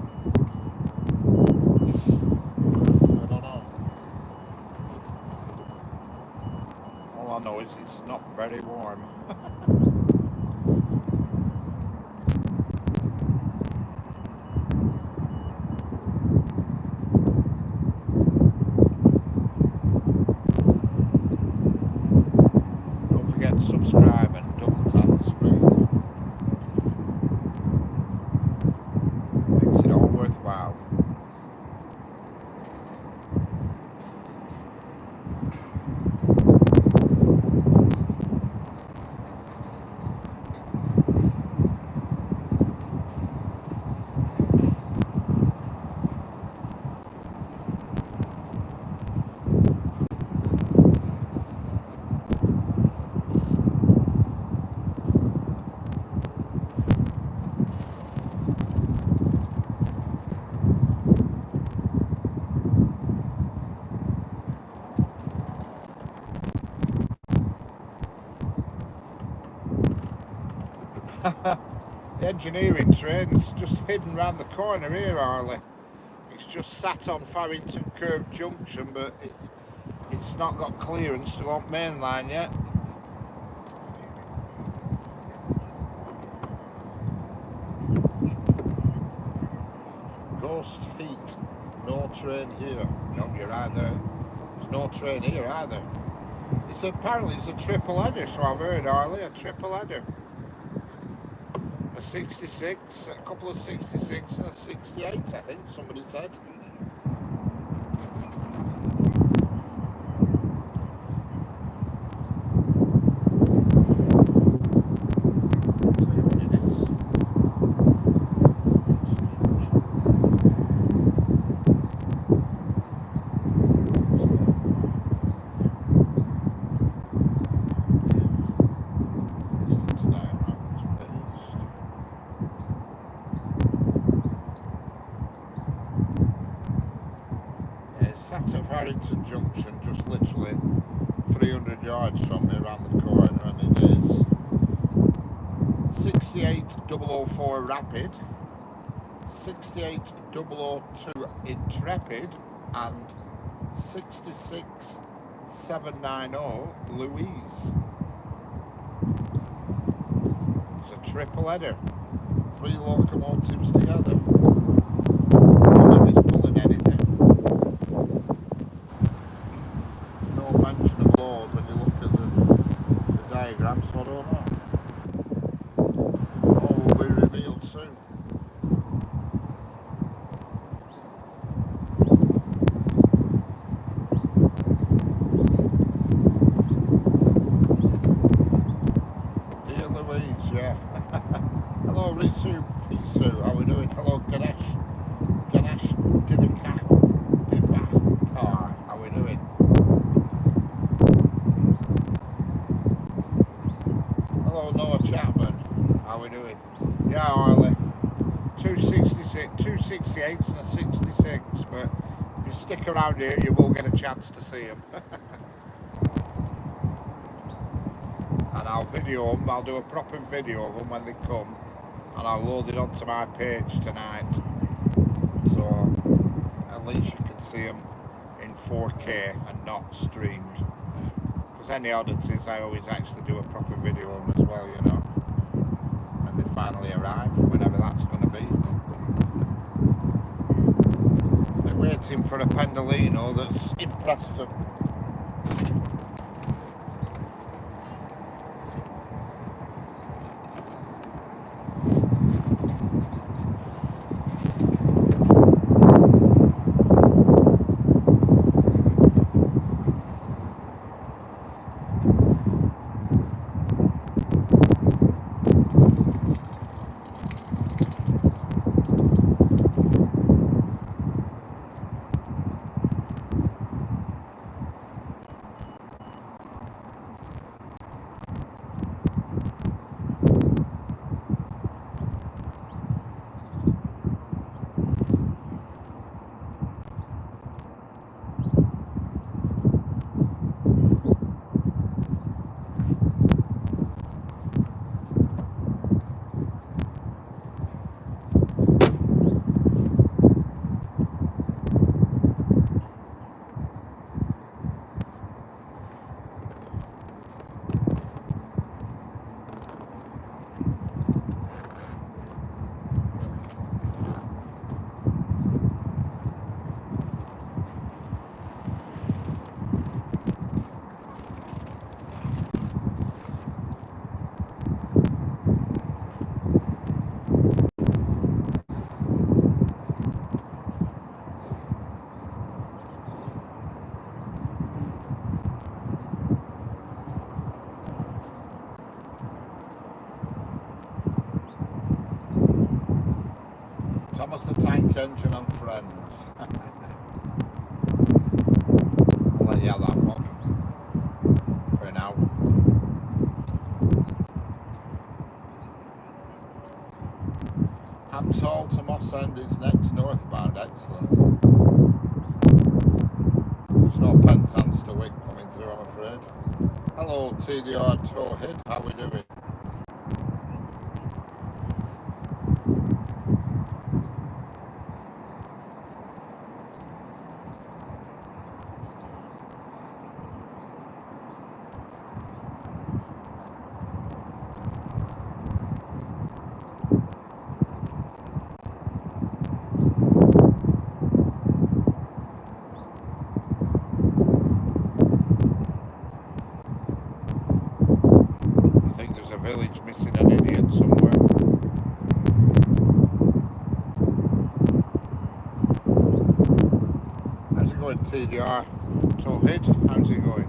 I don't know. All I know is it's not very warm. Don't forget to subscribe. subscribe and double tap the screen. Makes it all worthwhile. The engineering train's just hidden round the corner here, Harley. It's just sat on Farrington Curve Junction, but it's not got clearance to go on main line yet. Ghost Heat, no train here. No, you're right there. There's no train here either. It's apparently it's a triple header, so I've heard, Harley, a triple header. A 66, a couple of 66 and a 68, I think somebody said. Sat at Farrington Junction, just literally 300 yards from me around the corner, and it is 68004 Rapid, 68002 Intrepid, and 66790 Louise. It's a triple header, 3 locomotives together. I don't know if it's pulling anything. No mention of load when you look at the diagram, so I don't know. All will be revealed soon. Dear Louise, yeah. Hello Risu, Pisu, how are we doing? Hello Ganesh Divakar, how are we doing? Hello Noah Chapman, how are we doing? Yeah, Harley, 268s and a 66, but if you stick around here you will get a chance to see them. And I'll video them, I'll do a proper video of them when they come, and I'll load it onto my page tonight, so at least you can see them in 4K and not streamed. Because any oddities, I always actually do a proper video of them as well, you know, when they finally arrive, whenever that's going to be. They're waiting for a Pendolino that's impressed them. was the tank engine on Friends. I'll let you have that one for now. Hampshall to Moss End is next northbound, excellent. There's no Pentans to Wick coming through, I'm afraid. Hello TDR Towhead, how we doing? Village missing an idiot somewhere. How's it going, TDR Towhead? How's it going?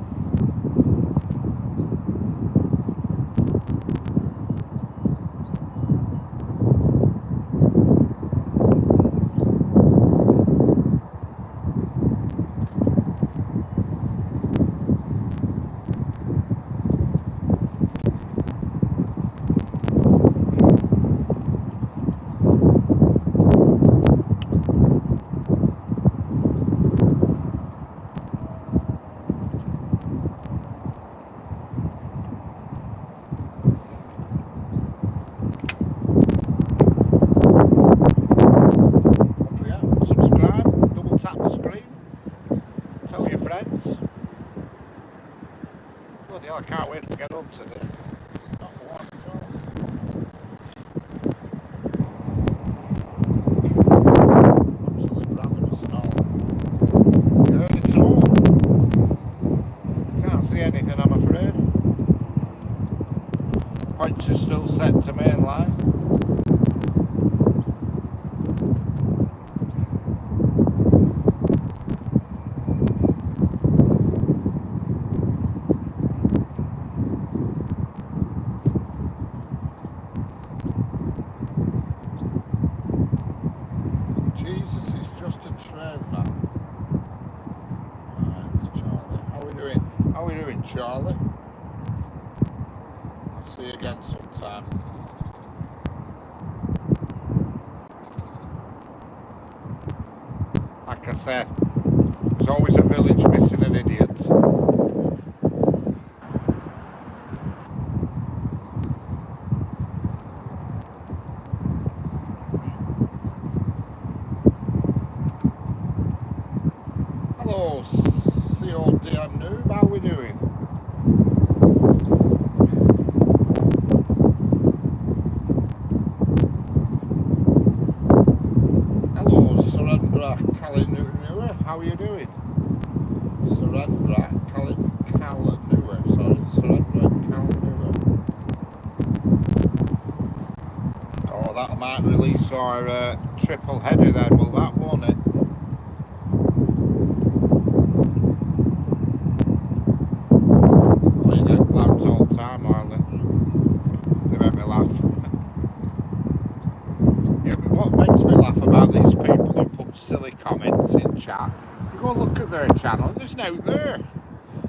Bloody hell, I can't wait to get up today. It's not warm at all. Absolutely ravenous and all. You heard it all? Can't see anything, I'm afraid. Points are still set to main line. Jesus, it's just a train, man. Right, Charlie. How are we doing? How are we doing, Charlie? I'll see you again sometime. Like I said, there's always a village missing an idiot. Hello, CODM Noob, how are we doing? Hello, Surrendra Kalinua, how are you doing? Surrendra Kalinua, sorry, Surrendra Kalinua. Oh, that might release our triple header then, will that, won't it? All the time, Marlon. They make me laugh. Yeah, but what makes me laugh about these people who put silly comments in chat, you go look at their channel and there's no there.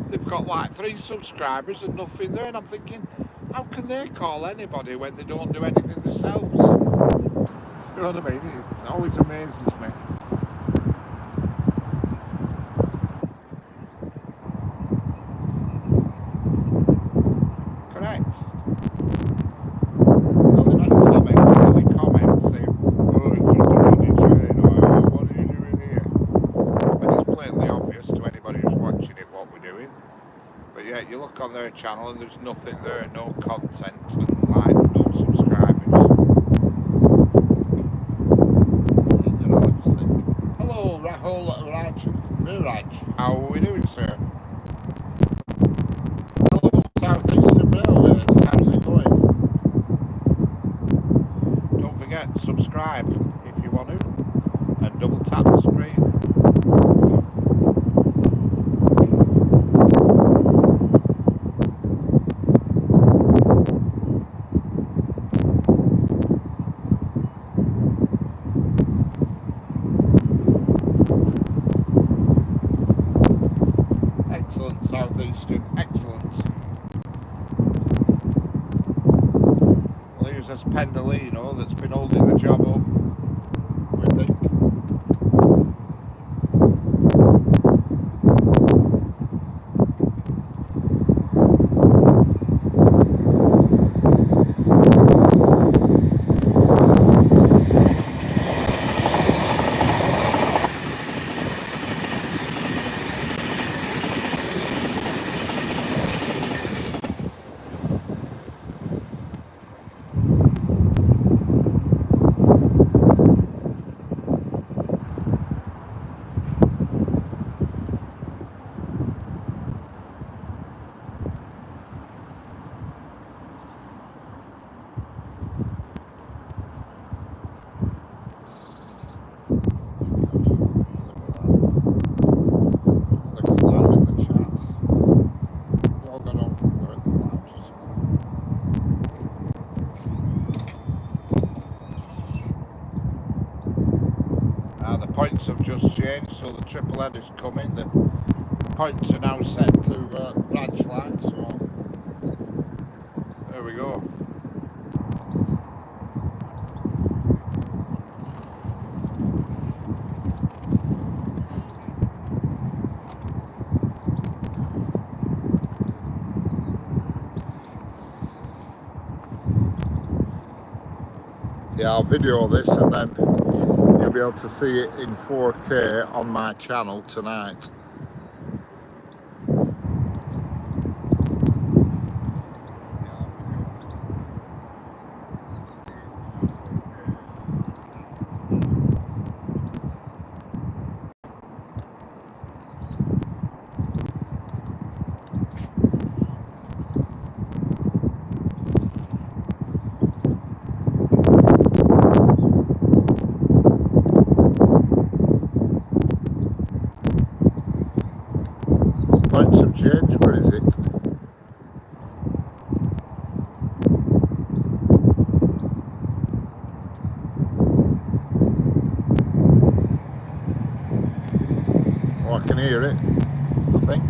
They've got like 3 subscribers and nothing there, and I'm thinking, how can they call anybody when they don't do anything themselves? You know what I mean? It always amazes me. You look on their channel and there's nothing there, no content and like no subscribers. You know, I just think, hello Rahul Viraj, how are we doing, sir? Hello Southeastern Railways, how's it going? Don't forget, subscribe if you want to and double tap the screen. as Pendolino that's been holding the job up, we think. The points have just changed, so the triple head is coming. The points are now set to branch line, so there we go. Yeah, I'll video this and then you'll be able to see it in 4K on my channel tonight. Points have changed, where is it? Oh, I can hear it, I think.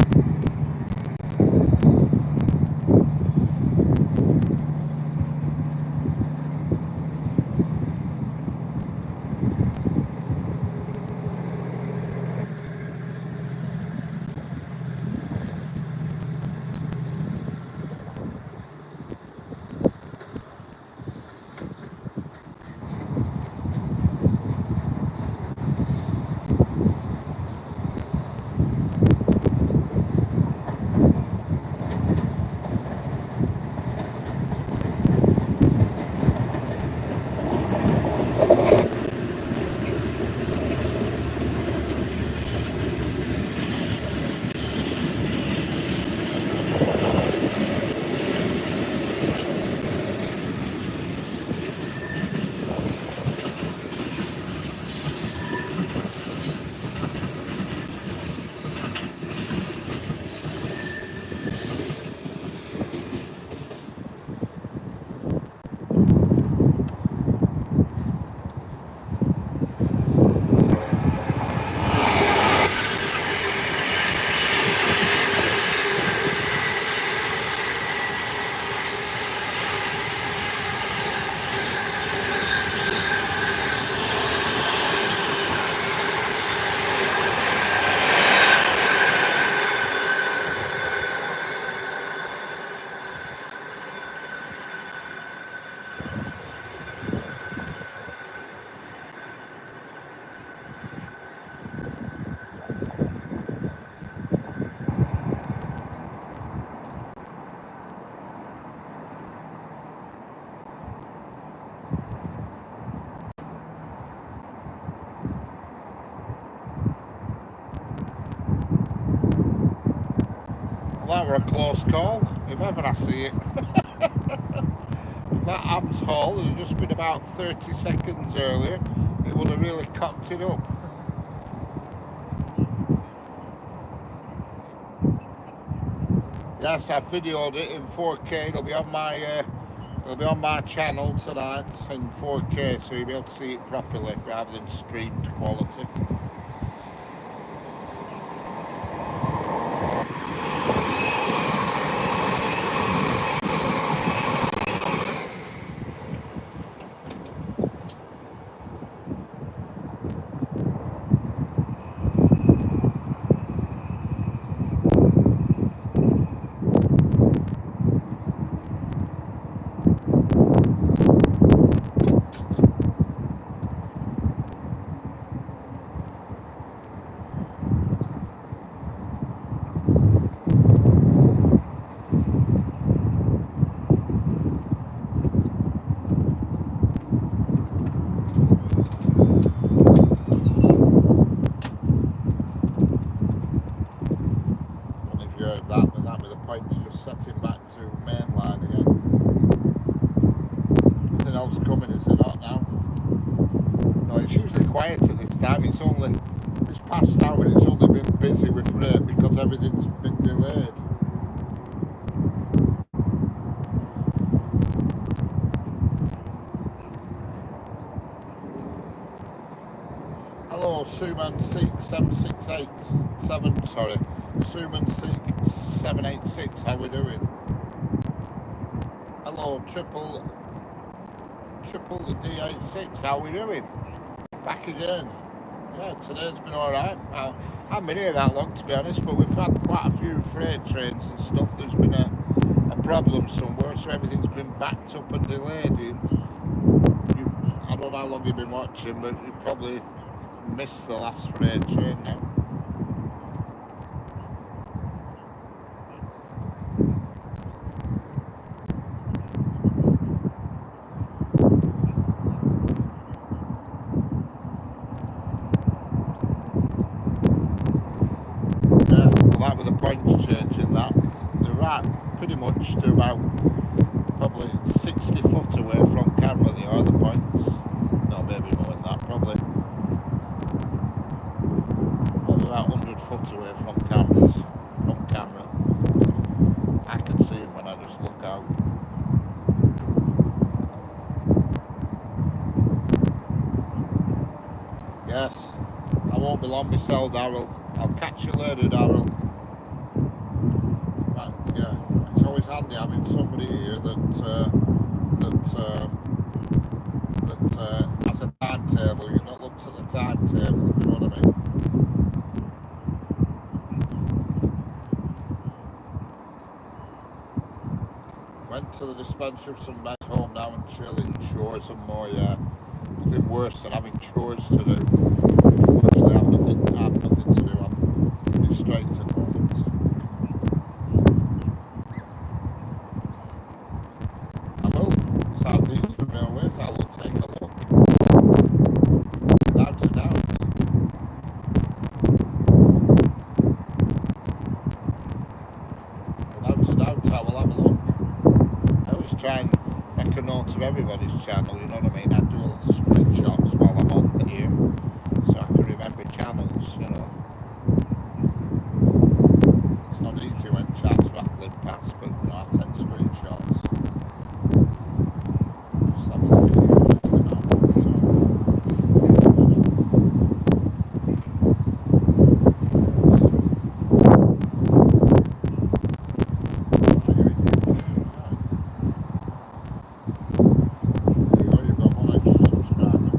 Well, that were a close call, if ever I see it. If that Am's haul had just been about 30 seconds earlier, it would have really cocked it up. Yes, I videoed it in 4K. It'll be on my channel tonight in 4K, so you'll be able to see it properly rather than streamed quality. it's only it's past now and it's only been busy with freight because everything's been delayed. Hello, Suman Seek 7687. Sorry, Suman Seek 786. How we doing? Hello, triple D86. How we doing? Back again. Yeah, today's been alright. I haven't been here that long to be honest, but we've had quite a few freight trains and stuff. There's been a problem somewhere, so everything's been backed up and delayed. I don't know how long you've been watching, but you probably missed the last freight train now. Like with the points changing that, they're right, pretty much they're about probably 60 foot away from camera, they are, the points. No, maybe more than that, probably about 100 foot away from camera. I can see them when I just look out. Yes, I won't be long myself, Darryl. I'll catch you later, Darryl. Yeah, it's always handy having somebody here that has a timetable. You don't look to the timetable, you know what I mean? Went to the dispensary of some nice home now and chilling, chores and more, yeah. Nothing worse than having chores to do. Actually, I have nothing to do. I'm straight at the moment. I will. South Eastern Railways, I will take a look. Without a doubt. Without a doubt, I will have a look. I always try and make a note of everybody's channel, you know what I mean? I do a lot of screenshots while I'm on here, so I can remember channels, you know. It's not easy when chat's rattling past, but you know, I take screenshots. Just have a look at you actually now. You've got one extra subscriber.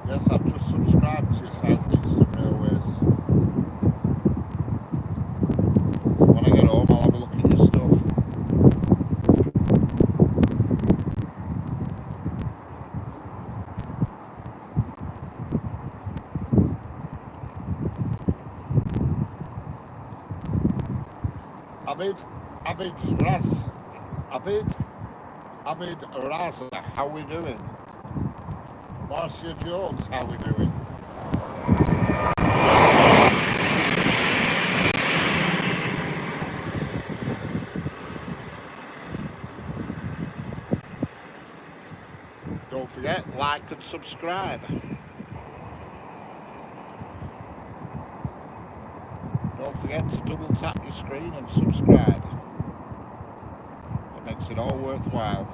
Yes, I've just subscribed to South Eastern Railways. When I get home, I'll have a look at your stuff. Abid Raza, how we doing? Marcia Jones, how we doing? Don't forget, like and subscribe. Don't forget to double tap your screen and subscribe. It makes it all worthwhile.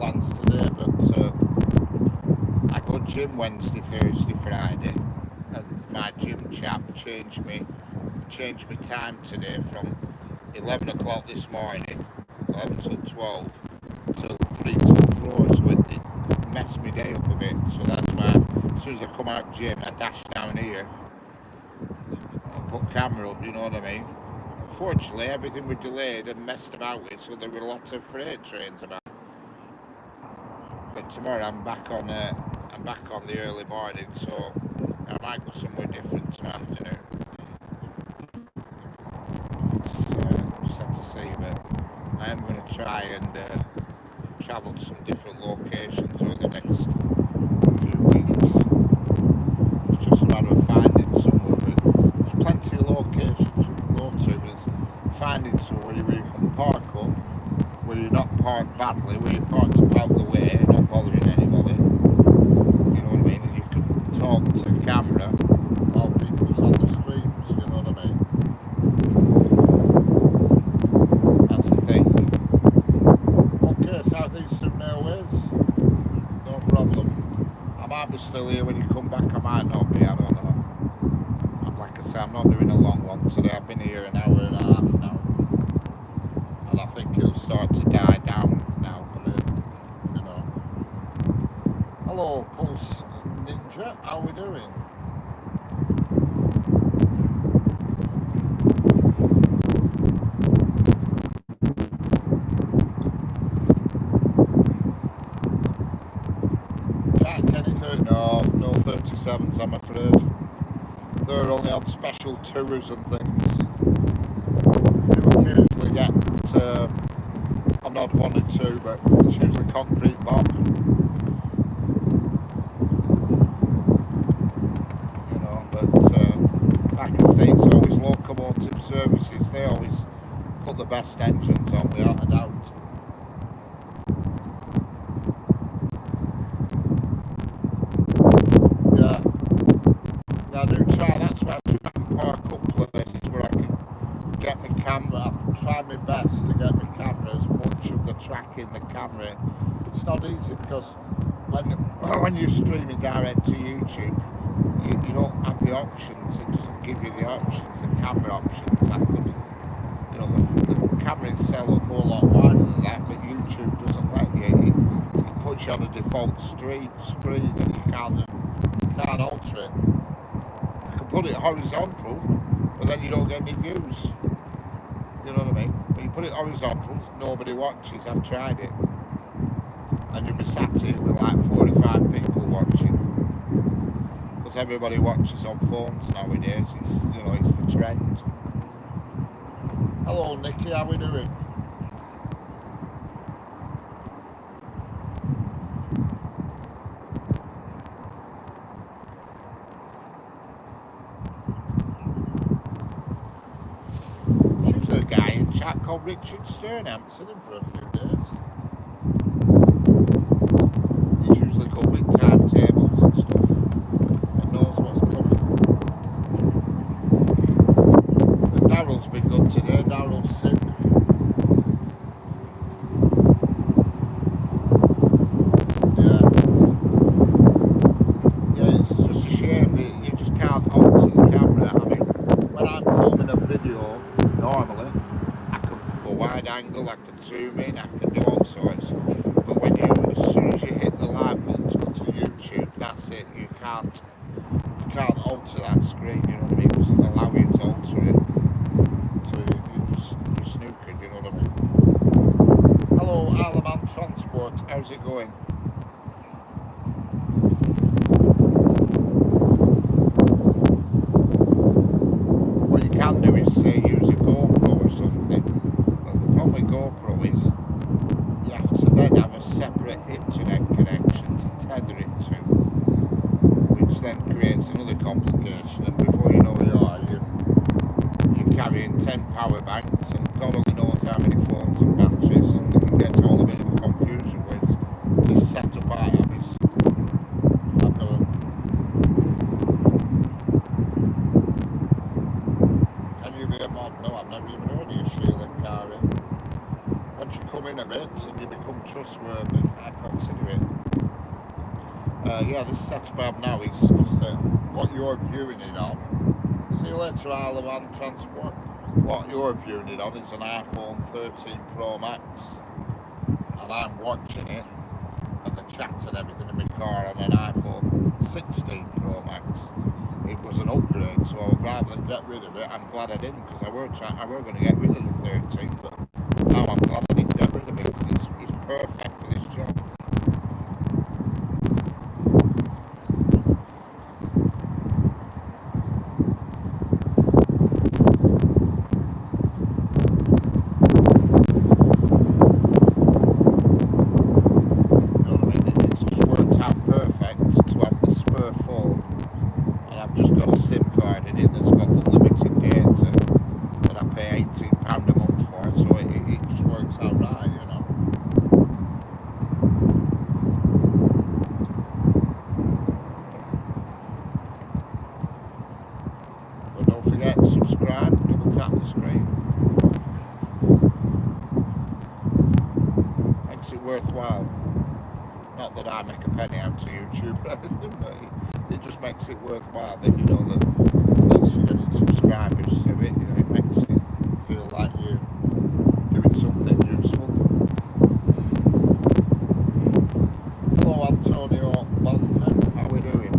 plans today, but I go gym Wednesday, Thursday, Friday, and my gym chap changed me time today from 11 o'clock this morning, 11 till 12, till 3 till 4, so it messed my day up a bit. So that's why as soon as I come out of gym, I dash down here and put camera up, you know what I mean? Unfortunately, everything was delayed and messed about with, so there were lots of freight trains about. But tomorrow I'm back on the early morning, so I might go somewhere different tomorrow afternoon. It's sad to see, but I am going to try and travel to some different locations over the next few weeks. It's just a matter of finding somewhere, but there's plenty of locations you can go to, but it's finding somewhere where you can park up, where you're not parked badly, where you're parked out of the way, not bothering anybody. You know what I mean? And you can talk to the camera while people's on the streams, you know what I mean? That's the thing. Okay, South Eastern Railways, no problem. I might be still here when you come back, I might not be, I don't know. And like I say, I'm not doing a long one today. I've been here an hour and a half now. And I think it'll start to die down now, you know. Hello, Pulse Ninja, how are we doing? Jack, anything? No 37s, I'm afraid. They're only on special tours and things. You do occasionally get an odd one or two, but it's usually concrete box. You know, but like I say, it's always locomotive services. They always put the best engines on, without a doubt. Yeah, I do try. That's why I try and park up places where I can get my camera. I've tried my best to get my camera as much of the track in the camera. It's not easy because when you're streaming direct to YouTube, you don't have the options. It doesn't give you the options, the camera options. You know, the camera itself will go a lot wider than that, but YouTube doesn't let you. It puts you on a default screen and you can't alter it. You can put it horizontal, but then you don't get any views. You know what I mean? When you put it horizontal, nobody watches. I've tried it. And you'll be sat here with like 45 people watching. Because everybody watches on phones nowadays. It's the trend. Hello Nicky, how we doing? There's usually a guy in chat called Richard Stern. I haven't seen him for a few days. He's usually good with timetables and stuff and knows what's coming. But Daryl's been good today. Daryl's sick. Yeah, it's just a shame that you just can't alter the camera. I mean, when I'm filming a video, normally I can go wide angle, I can zoom in, I can do all sorts. But as soon as you hit the live button to go to YouTube, that's it. You can't alter that screen. You know what I mean? It doesn't allow you to alter it. So you're snookered. You know what I mean? Hello, Alaman Transport. How's it going? What you can do is say use a GoPro or something. But the problem with GoPro is you have to then have a separate internet connection to tether it to, which then creates another complication. And before you know where you are, you're carrying 10 power banks, and God only knows how many phones and batteries, and it gets all a bit of a confusion with this setup I have. Can you be a mod? No, I've never even heard of you, Sheila Kari. Once you come in a bit and you become trustworthy, consider it. Yeah, this setup I have now is just what you're viewing it on. See you later, Isle of Man Transport. What you're viewing it on is an iPhone 13 Pro Max, and I'm watching it and the chat and everything in my car on an iPhone 16 Pro Max. It was an upgrade, so rather than get rid of it, I'm glad I didn't, because I were going to get rid of the 13, but now I'm glad I didn't get rid of it, because it's perfect for this job. Don't forget to subscribe, double tap the screen. Makes it worthwhile. Not that I make a penny out to YouTube or anything, but it just makes it worthwhile that you know that at least you're getting subscribers to it. You know, it makes it feel like you're doing something useful. Hello, Antonio Bonfer. How are we doing?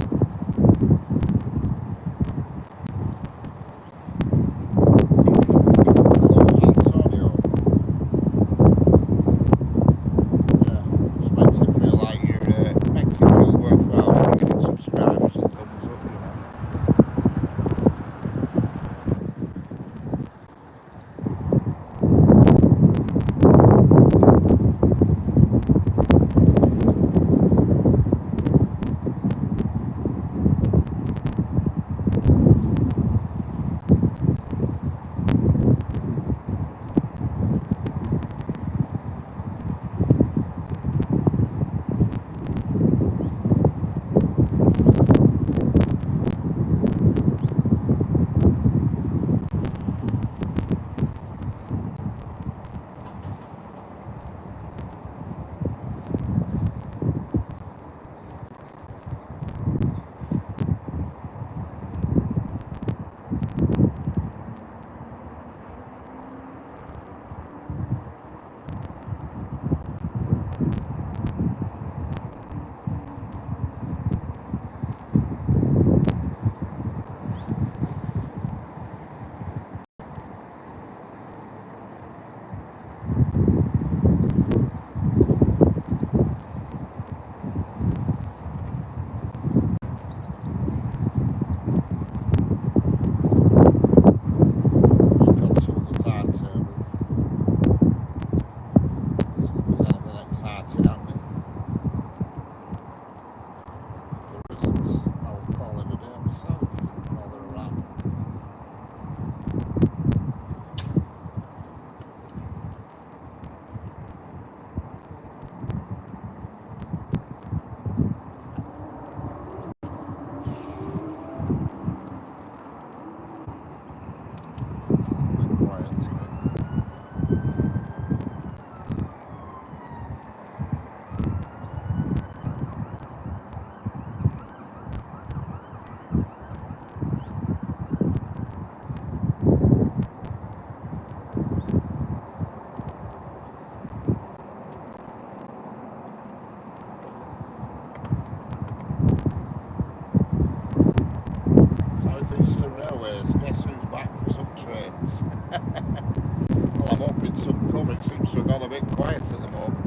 It seems to have gone a bit quiet at the moment,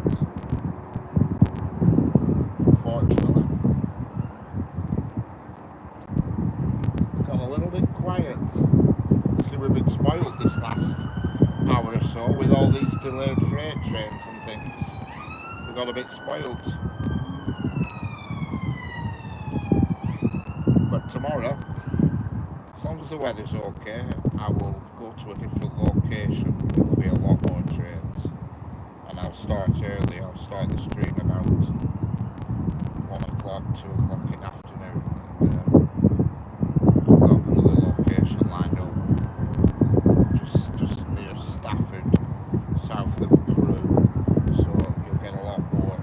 unfortunately. It's gone a little bit quiet. See, we've been spoiled this last hour or so with all these delayed freight trains and things. We got a bit spoiled. But tomorrow, as long as the weather's okay, I will go to a different location. There'll be a lot more trains, and I'll start early. I'll start the stream about 1 o'clock, 2 o'clock in the afternoon. I've got another location lined up just near Stafford, south of Crewe, so you'll get a lot more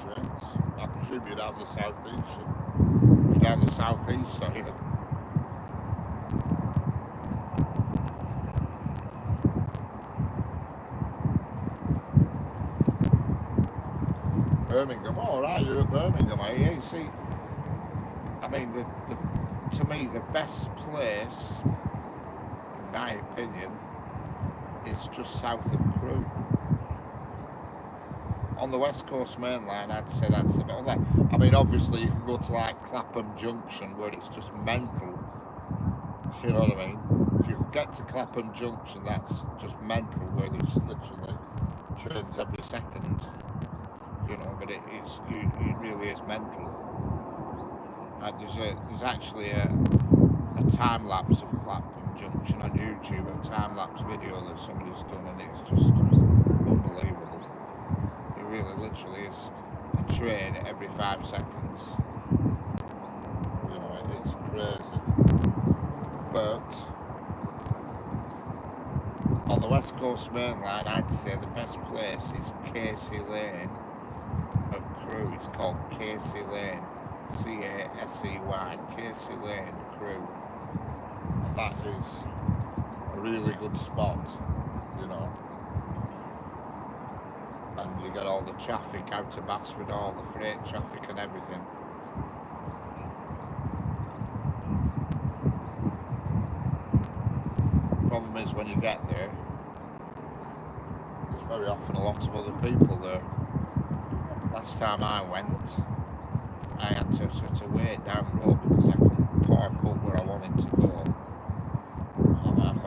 trains. I presume you're down the southeast. You're down the southeast, are you? Birmingham. All right, you're at Birmingham. Yeah, you see, I mean, to me, the best place, in my opinion, is just south of Crewe. On the West Coast Main Line, I'd say that's the best. I mean, obviously, you can go to like Clapham Junction where it's just mental. You know what I mean? If you get to Clapham Junction, that's just mental, where there's literally trains every second. You know, but it really is mental. There's actually a time lapse of Clapham Junction on YouTube, a time lapse video that somebody's done, and it's just unbelievable. It really literally is a train every 5 seconds. You know, it's crazy. But on the West Coast Main Line, I'd say the best place is Casey Lane at Crewe. It's called Casey Lane, C-A-S-E-Y, Casey Lane, Crewe. And that is a really good spot, you know. And you get all the traffic out to Basford, all the freight traffic and everything. Problem is, when you get there, there's very often a lot of other people there. Last time I went, I had to sort of wait down the road because I couldn't park up where I wanted to go.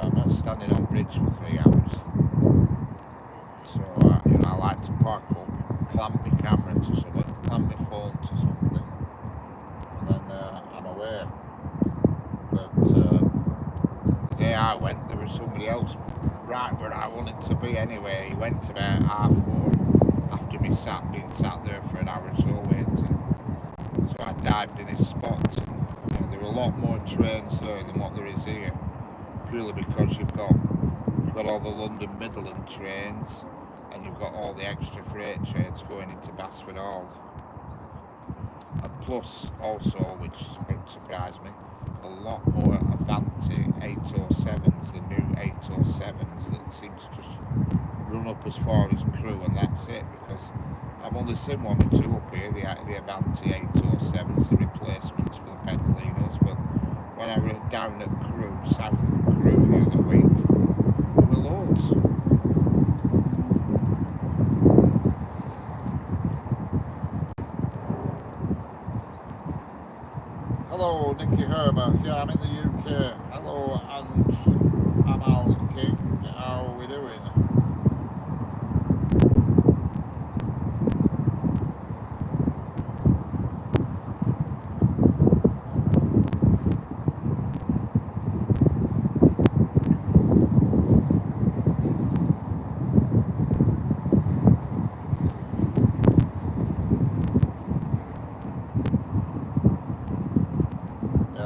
I'm not standing on bridge for 3 hours. So, you know, I like to park up, clamp my camera to something, clamp my phone to something, and then I'm away. But the day I went, there was somebody else right where I wanted to be anyway. He went about 4:30 after me being sat there for an hour or so waiting. So I dived in his spot. You know, there were a lot more trains there than what there is here, purely because you've got all the London Midland trains, and you've got all the extra freight trains going into Basford Hall. And plus, also, which surprised me, a lot more Avanti 807s, the new 807s that seem to just run up as far as Crewe, and that's it, because I've only seen 1 or 2 up here, the Avanti 807s, the replacements for the Pendolinos, but when I was down at Crewe, south of Crewe the other week, there were loads. Hello, Nicky Hermer. Yeah, I'm in the UK. Hello, Ange. I'm Al King. How are we doing?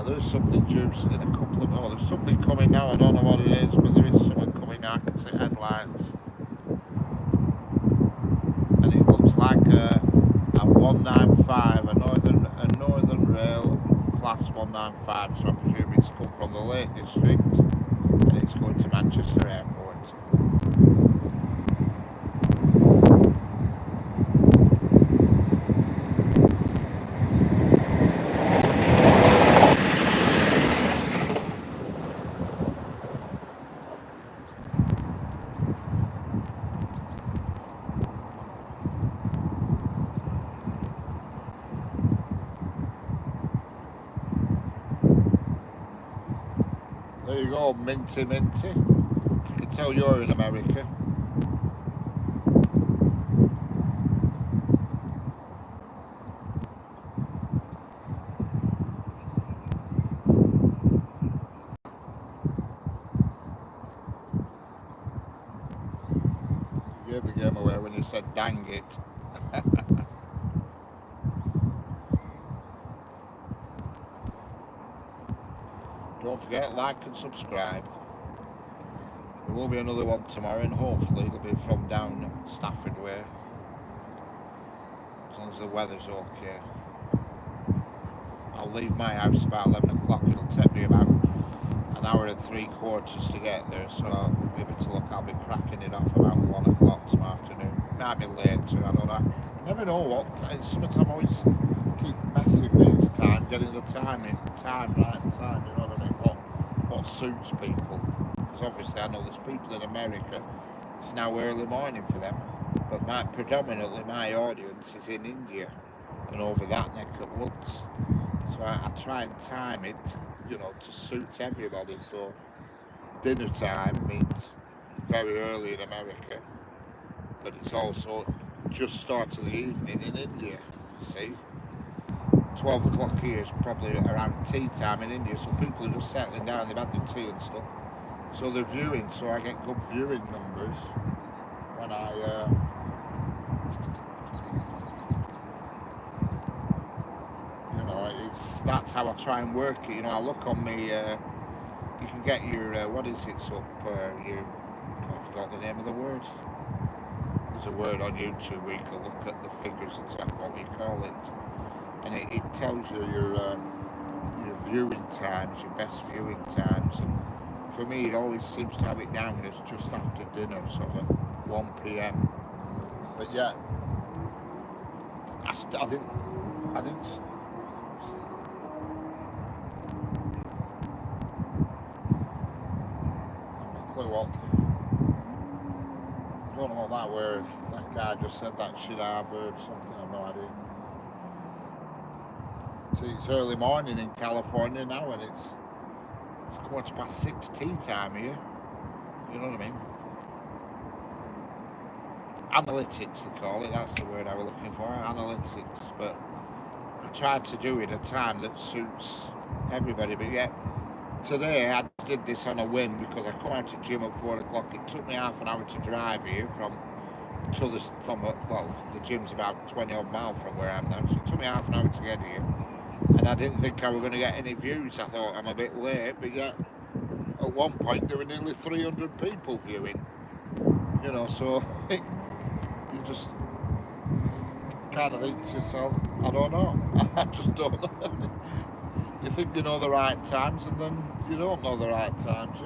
There's something juicy in a couple of... Oh, there's something coming now. I don't know what it is, but there is something coming now. I can see headlines. And it looks like a 195, a Northern Rail Class 195. So I presume it's come from the Lake District and it's going to Manchester Airport. There you go, Minty Minty. I can tell you're in America. You gave the game away when you said dang it. Don't forget, like and subscribe. There will be another one tomorrow, and hopefully it'll be from down Stafford way. As long as the weather's okay. I'll leave my house about 11 o'clock. It'll take me about an hour and 3/4 to get there, so I'll be able to look. I'll be cracking it off about 1 o'clock tomorrow afternoon. Might be later, I don't know. I never know what. Sometimes I always keep messing me. It's time, getting the time right time, you know what I mean? What suits people. Because obviously I know there's people in America, it's now early morning for them, but predominantly my audience is in India and over that neck of woods. So I try and time it, to suit everybody. So dinner time means very early in America, but it's also just start of the evening in India. See, 12 o'clock here is probably around tea time in India, so people are just settling down. They've had their tea and stuff, so they're viewing. So I get good viewing numbers when that's how I try and work it. I look on me. You can get your what is it up? I forgot the name of the word. There's a word on YouTube where you can look at the figures and stuff. What we call it, and it tells you your viewing times, your best viewing times. And for me, it always seems to have it down as just after dinner, sort of 1 p.m. But yeah, I didn't. Clue what. I don't know what that word. That guy just said that shit I've heard something. I've no idea. See, it's early morning in California now, and it's 6:15 tea time here. You know what I mean? Analytics, they call it. That's the word I was looking for. Analytics. But I tried to do it at a time that suits everybody. But yet, today I did this on a whim because I come out to gym at 4 o'clock. It took me half an hour to drive here the gym's about 20 odd miles from where I am now. So it took me half an hour to get here. And I didn't think I was going to get any views. I thought I'm a bit late, but yet at one point there were nearly 300 people viewing. So you just kind of think to yourself, I don't know. I just don't know. You think you know the right times, and then you don't know the right times,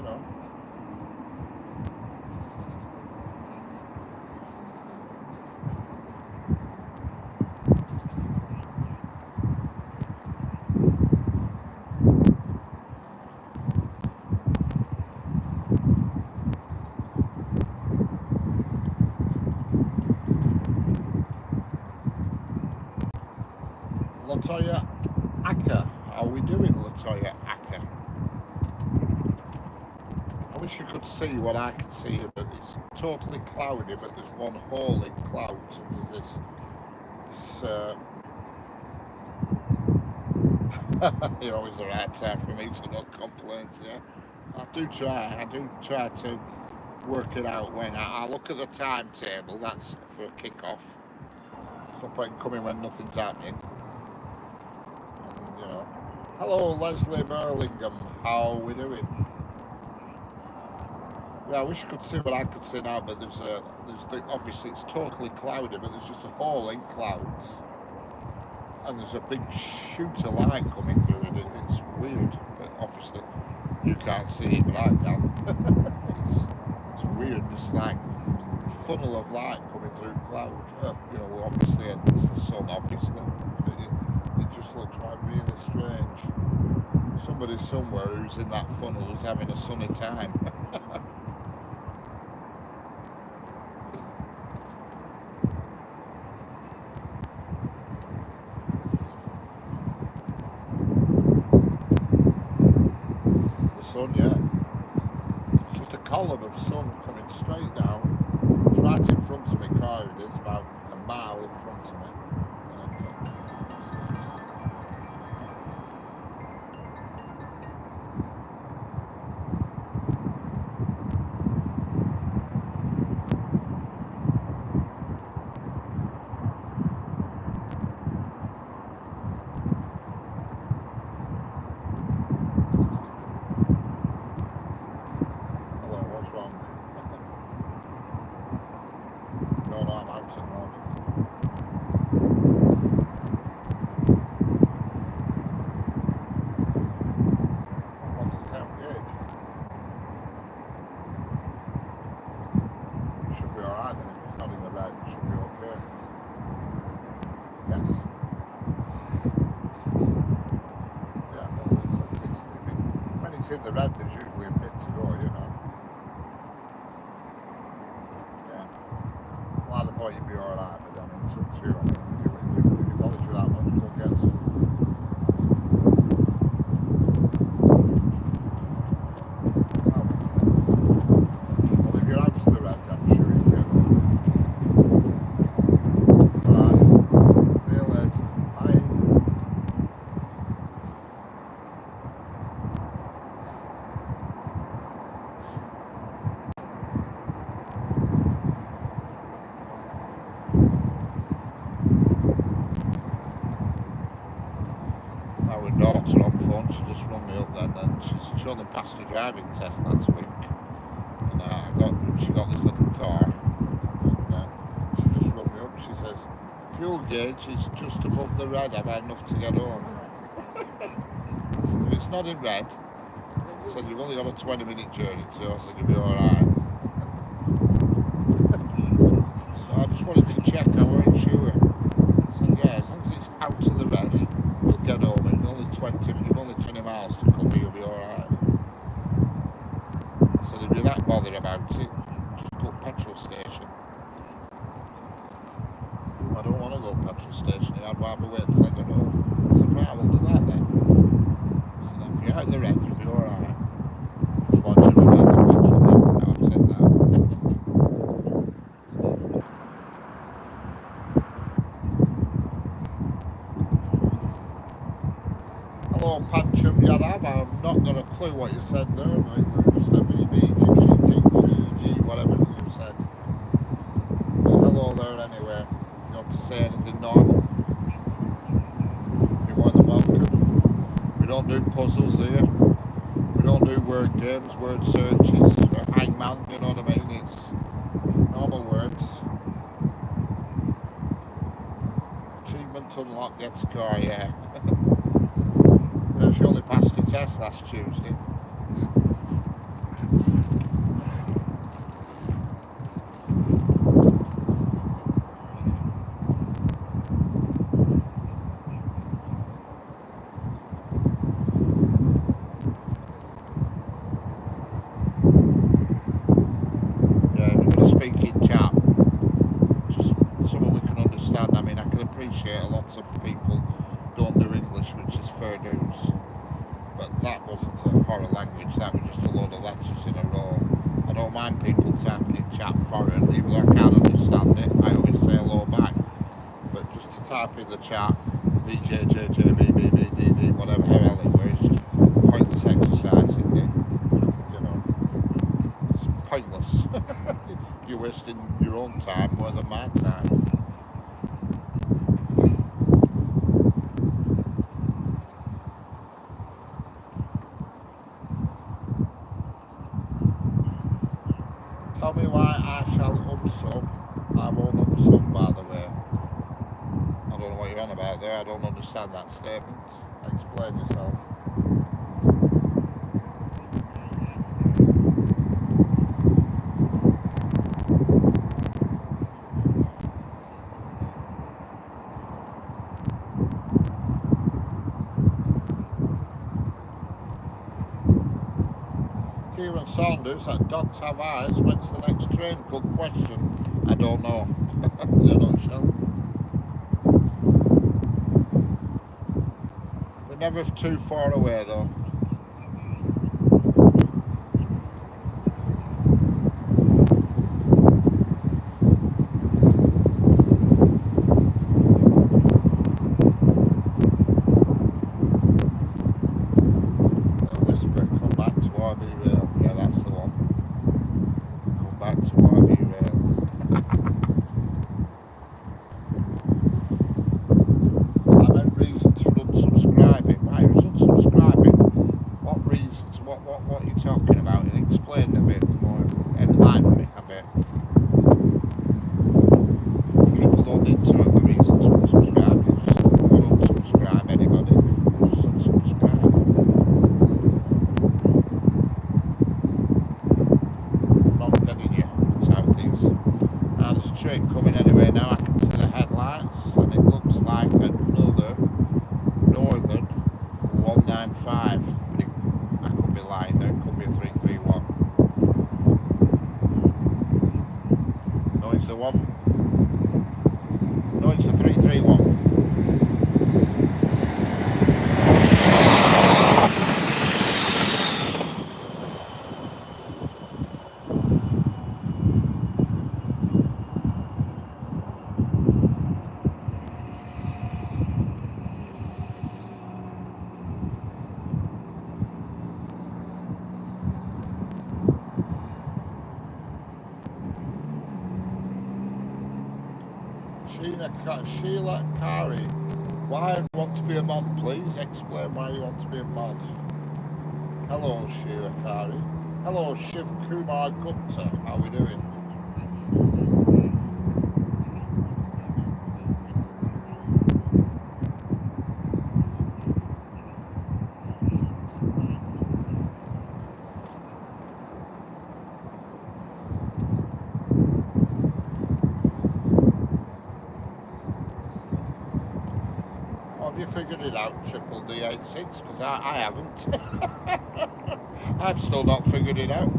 Latoya Aka. How are we doing, Latoya Aka? I wish you could see what I can see here, but it's totally cloudy, but there's one hole in clouds, and there's this always the right time for me to not complain. Yeah, I do try to work it out when I look at the timetable. That's for a kick-off. There's no point in coming when nothing's happening. And, hello Leslie Burlingham, how are we doing? Yeah, I wish you could see what I could see now, but obviously it's totally cloudy, but there's just a hole in clouds, and there's a big shoot of light coming through it. It's weird, but obviously you can't see it, but I can. it's weird. It's like a funnel of light coming through cloud. Obviously it's the sun, obviously. It just looks like really strange. Somebody somewhere who's in that funnel who's having a sunny time. Sun, yeah. It's just a column of sun coming straight down. It's right in front of me, car it is, about a mile in front of me. it's in the red, there's usually a bit to go, you know. Yeah. Well, I thought you'd be alright, but then it's up to you. I mean, if you acknowledge you that much, we'll get some. Well, if you're out to the red, I'm sure you can. Right. See you later. Bye. Our daughter on phone, she just rung me up then, and she only passed her driving test last week, and she got this little car, and she just rung me up. She says, fuel gauge is just above the red. I've had enough to get home. I said, if it's not in red, I said, you've only got a 20-minute journey to. I said, you'll be all right. So I just wanted to check. I weren't sure. I said, yeah, as long as it's out of the red, you'll get home. And you've only 20 miles to cover. You'll be all right. I said, if you're that bothered about it, just go petrol station. I don't want to go petrol station. I'd rather wait till I get home. I said, right, I will do that then. I said, if you're out of the red, you'll be all right. Just watch you run out of petrol. Now I've said that. Hello, Pancham Yadav. I've not got a clue what you said there, mate. Just a BBGG, whatever you said. But hello there anyway. You want to say anything normal? You're more than welcome. We don't do puzzles here. We don't do word games, word searches, hangman, you know what I mean? It's normal words. Achievement unlocked, get a car, yeah. She only passed the test last Tuesday. Yeah, we're going to speak in chat. Just so we can understand. I mean, I can appreciate a lot of people don't do English, which is fair dues. But that wasn't a foreign language, that was just a load of letters in a row. I don't mind people typing in chat foreign, even though I can't understand it, I always say hello back. But just to type in the chat, VJJJBBBDD, whatever the hell it was, it's just pointless exercise, isn't it? You know, it's pointless. You're wasting your own time more than my time. Tell me why I shall some. I won't some, by the way. I don't know what you're on about there. I don't understand that statement. Explain yourself. Kieran Saunders, that dogs have eyes. When's the next train? Good question. I don't know. In a nutshell. We're never too far away though. Sheila Kari. Why you want to be a mod, please? Explain why you want to be a mod. Hello, Sheila Kari. Hello, Shiv Kumar Gupta. How are we doing? Have you figured it out, Triple D86? Because I haven't. I've still not figured it out.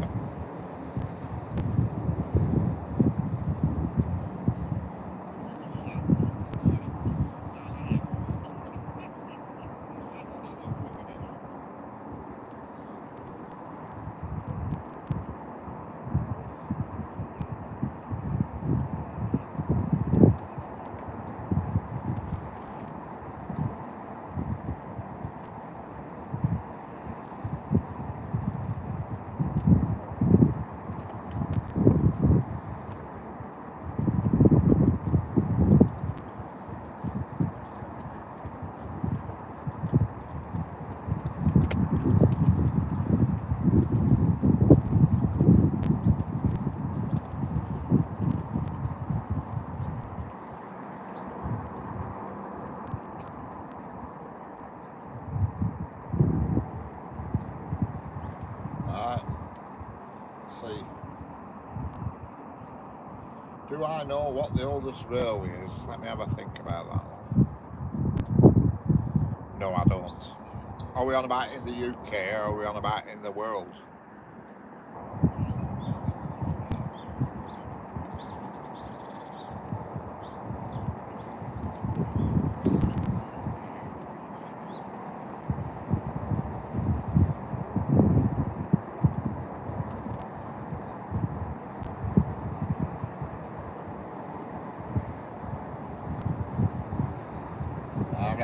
See. Do I know what the oldest railway is? Let me have a think about that one. No, I don't. Are we on about in the UK or are we on about in the world? I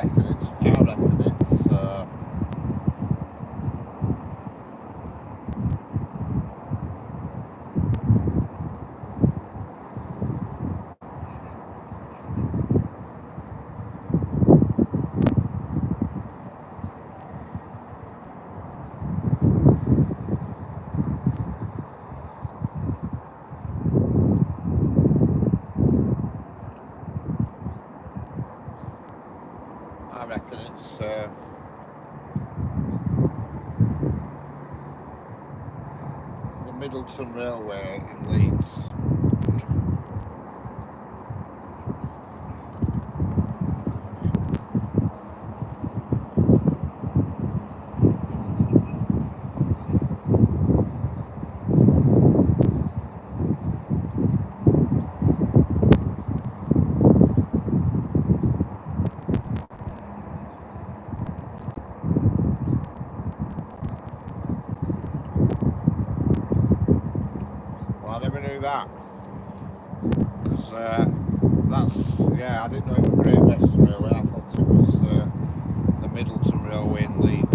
reckon it's the Middleton Railway in Leeds. I never knew that, because I didn't know it was Great Western Railway. I thought it was the Middleton Railway in Leeds.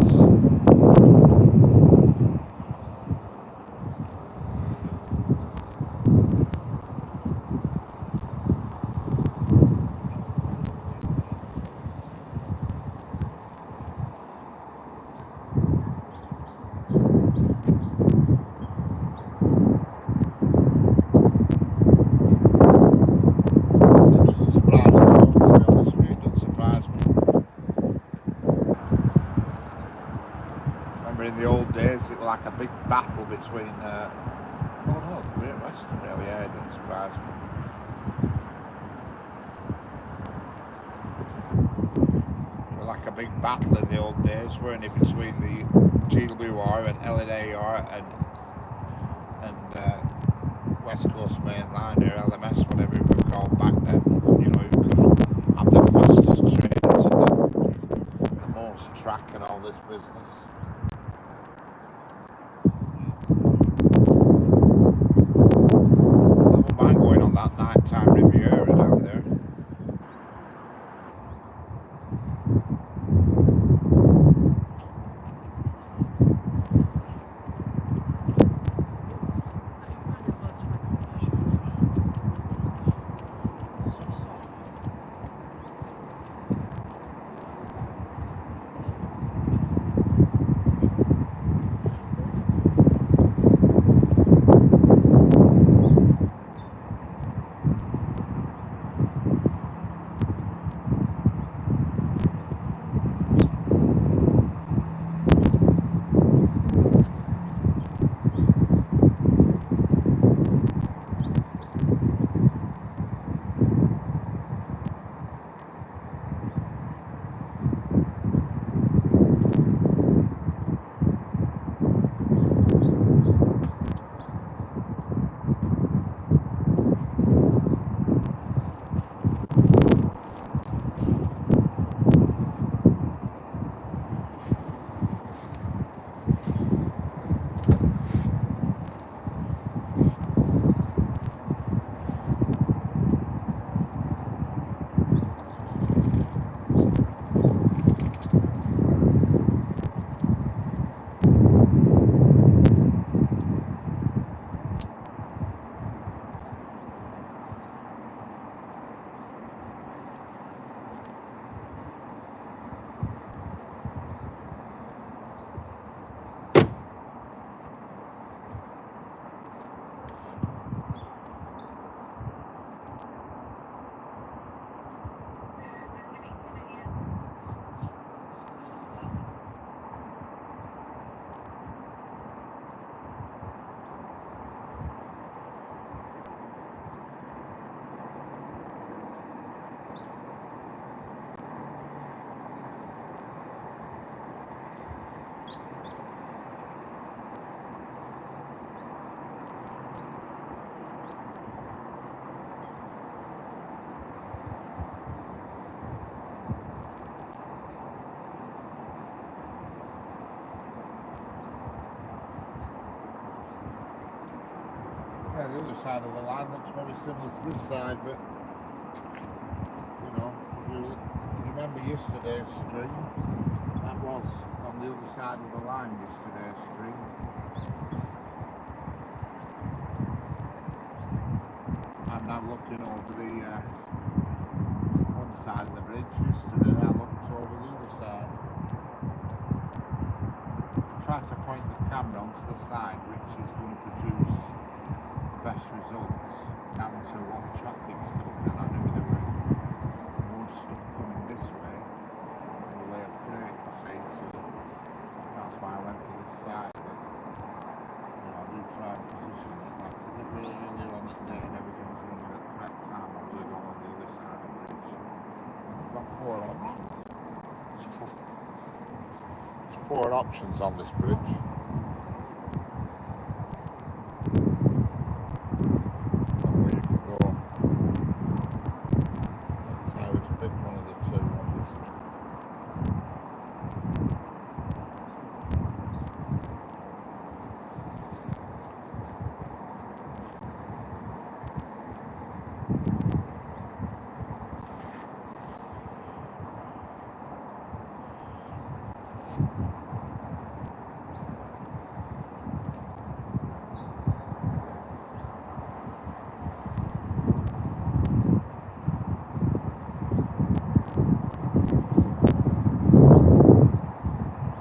In the old days, it was like a big battle between. Oh no, Great Western Railway. Yeah, it doesn't surprise me. It was like a big battle in the old days, weren't it, between the GWR and LNAR and West Coast Main Line or LMS, whatever it was called back then. You know, who could have the fastest trains and the most track and all this business. That nighttime Riviera down there. the other side of the line looks very similar to this side, but you know, if you remember yesterday's stream, that was on the other side of the line, yesterday's stream. I'm now looking over the one side of the bridge. Yesterday I looked over the other side. I tried to point the camera onto the side which is going to produce the best results down to what traffic's coming, and I knew there were more stuff coming this way in the way of freight, you see, so that's why I went for this side. But, you know, I do try and position it like to get really earlier on the day and everything's running at the correct time. I'll do it all on the other side of the bridge. I've got four options. There's four options on this bridge.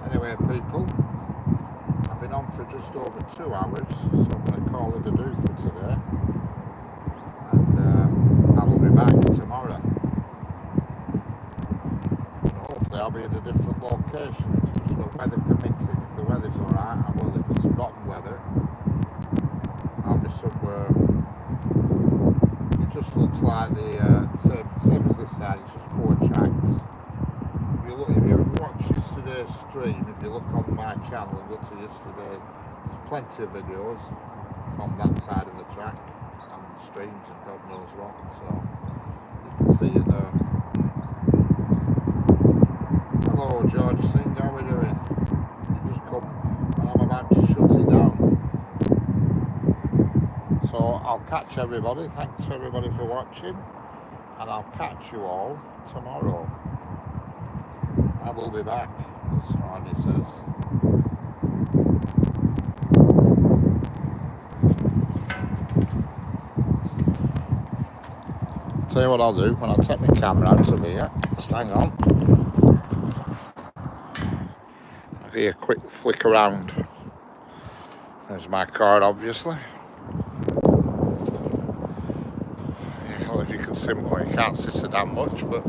Anyway, people, I've been on for just over 2 hours, so I'm going to call it a do for today, and I will be back tomorrow, and hopefully I'll be at a different location. It's just the weather permitting. If the weather's alright, I will. If it's rotten weather, I'll be somewhere. It just looks like the same as this side. It's just 4 tracks. If you watch yesterday's stream, if you look on my channel and go to yesterday, there's plenty of videos from that side of the track and streams and God knows what, so you can see it there. Hello George Singh, how are we doing? You just come and I'm about to shut it down. So I'll catch everybody. Thanks for everybody for watching, and I'll catch you all tomorrow. I will be back, as Ronnie says. I'll tell you what I'll do when I take my camera out of here. Just hang on. I'll give you a quick flick around. There's my card, obviously. Yeah, well, if you can see, well, you can't see so damn much, but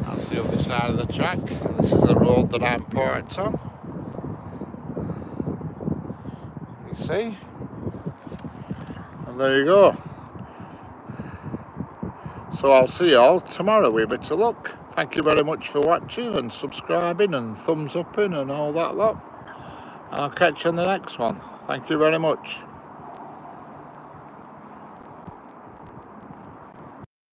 that's the other side of the track. And this is the road that I'm parked on. You see? And there you go. So I'll see you all tomorrow with a bit of luck. Thank you very much for watching and subscribing and thumbs upping and all that lot. And I'll catch you on the next one. Thank you very much.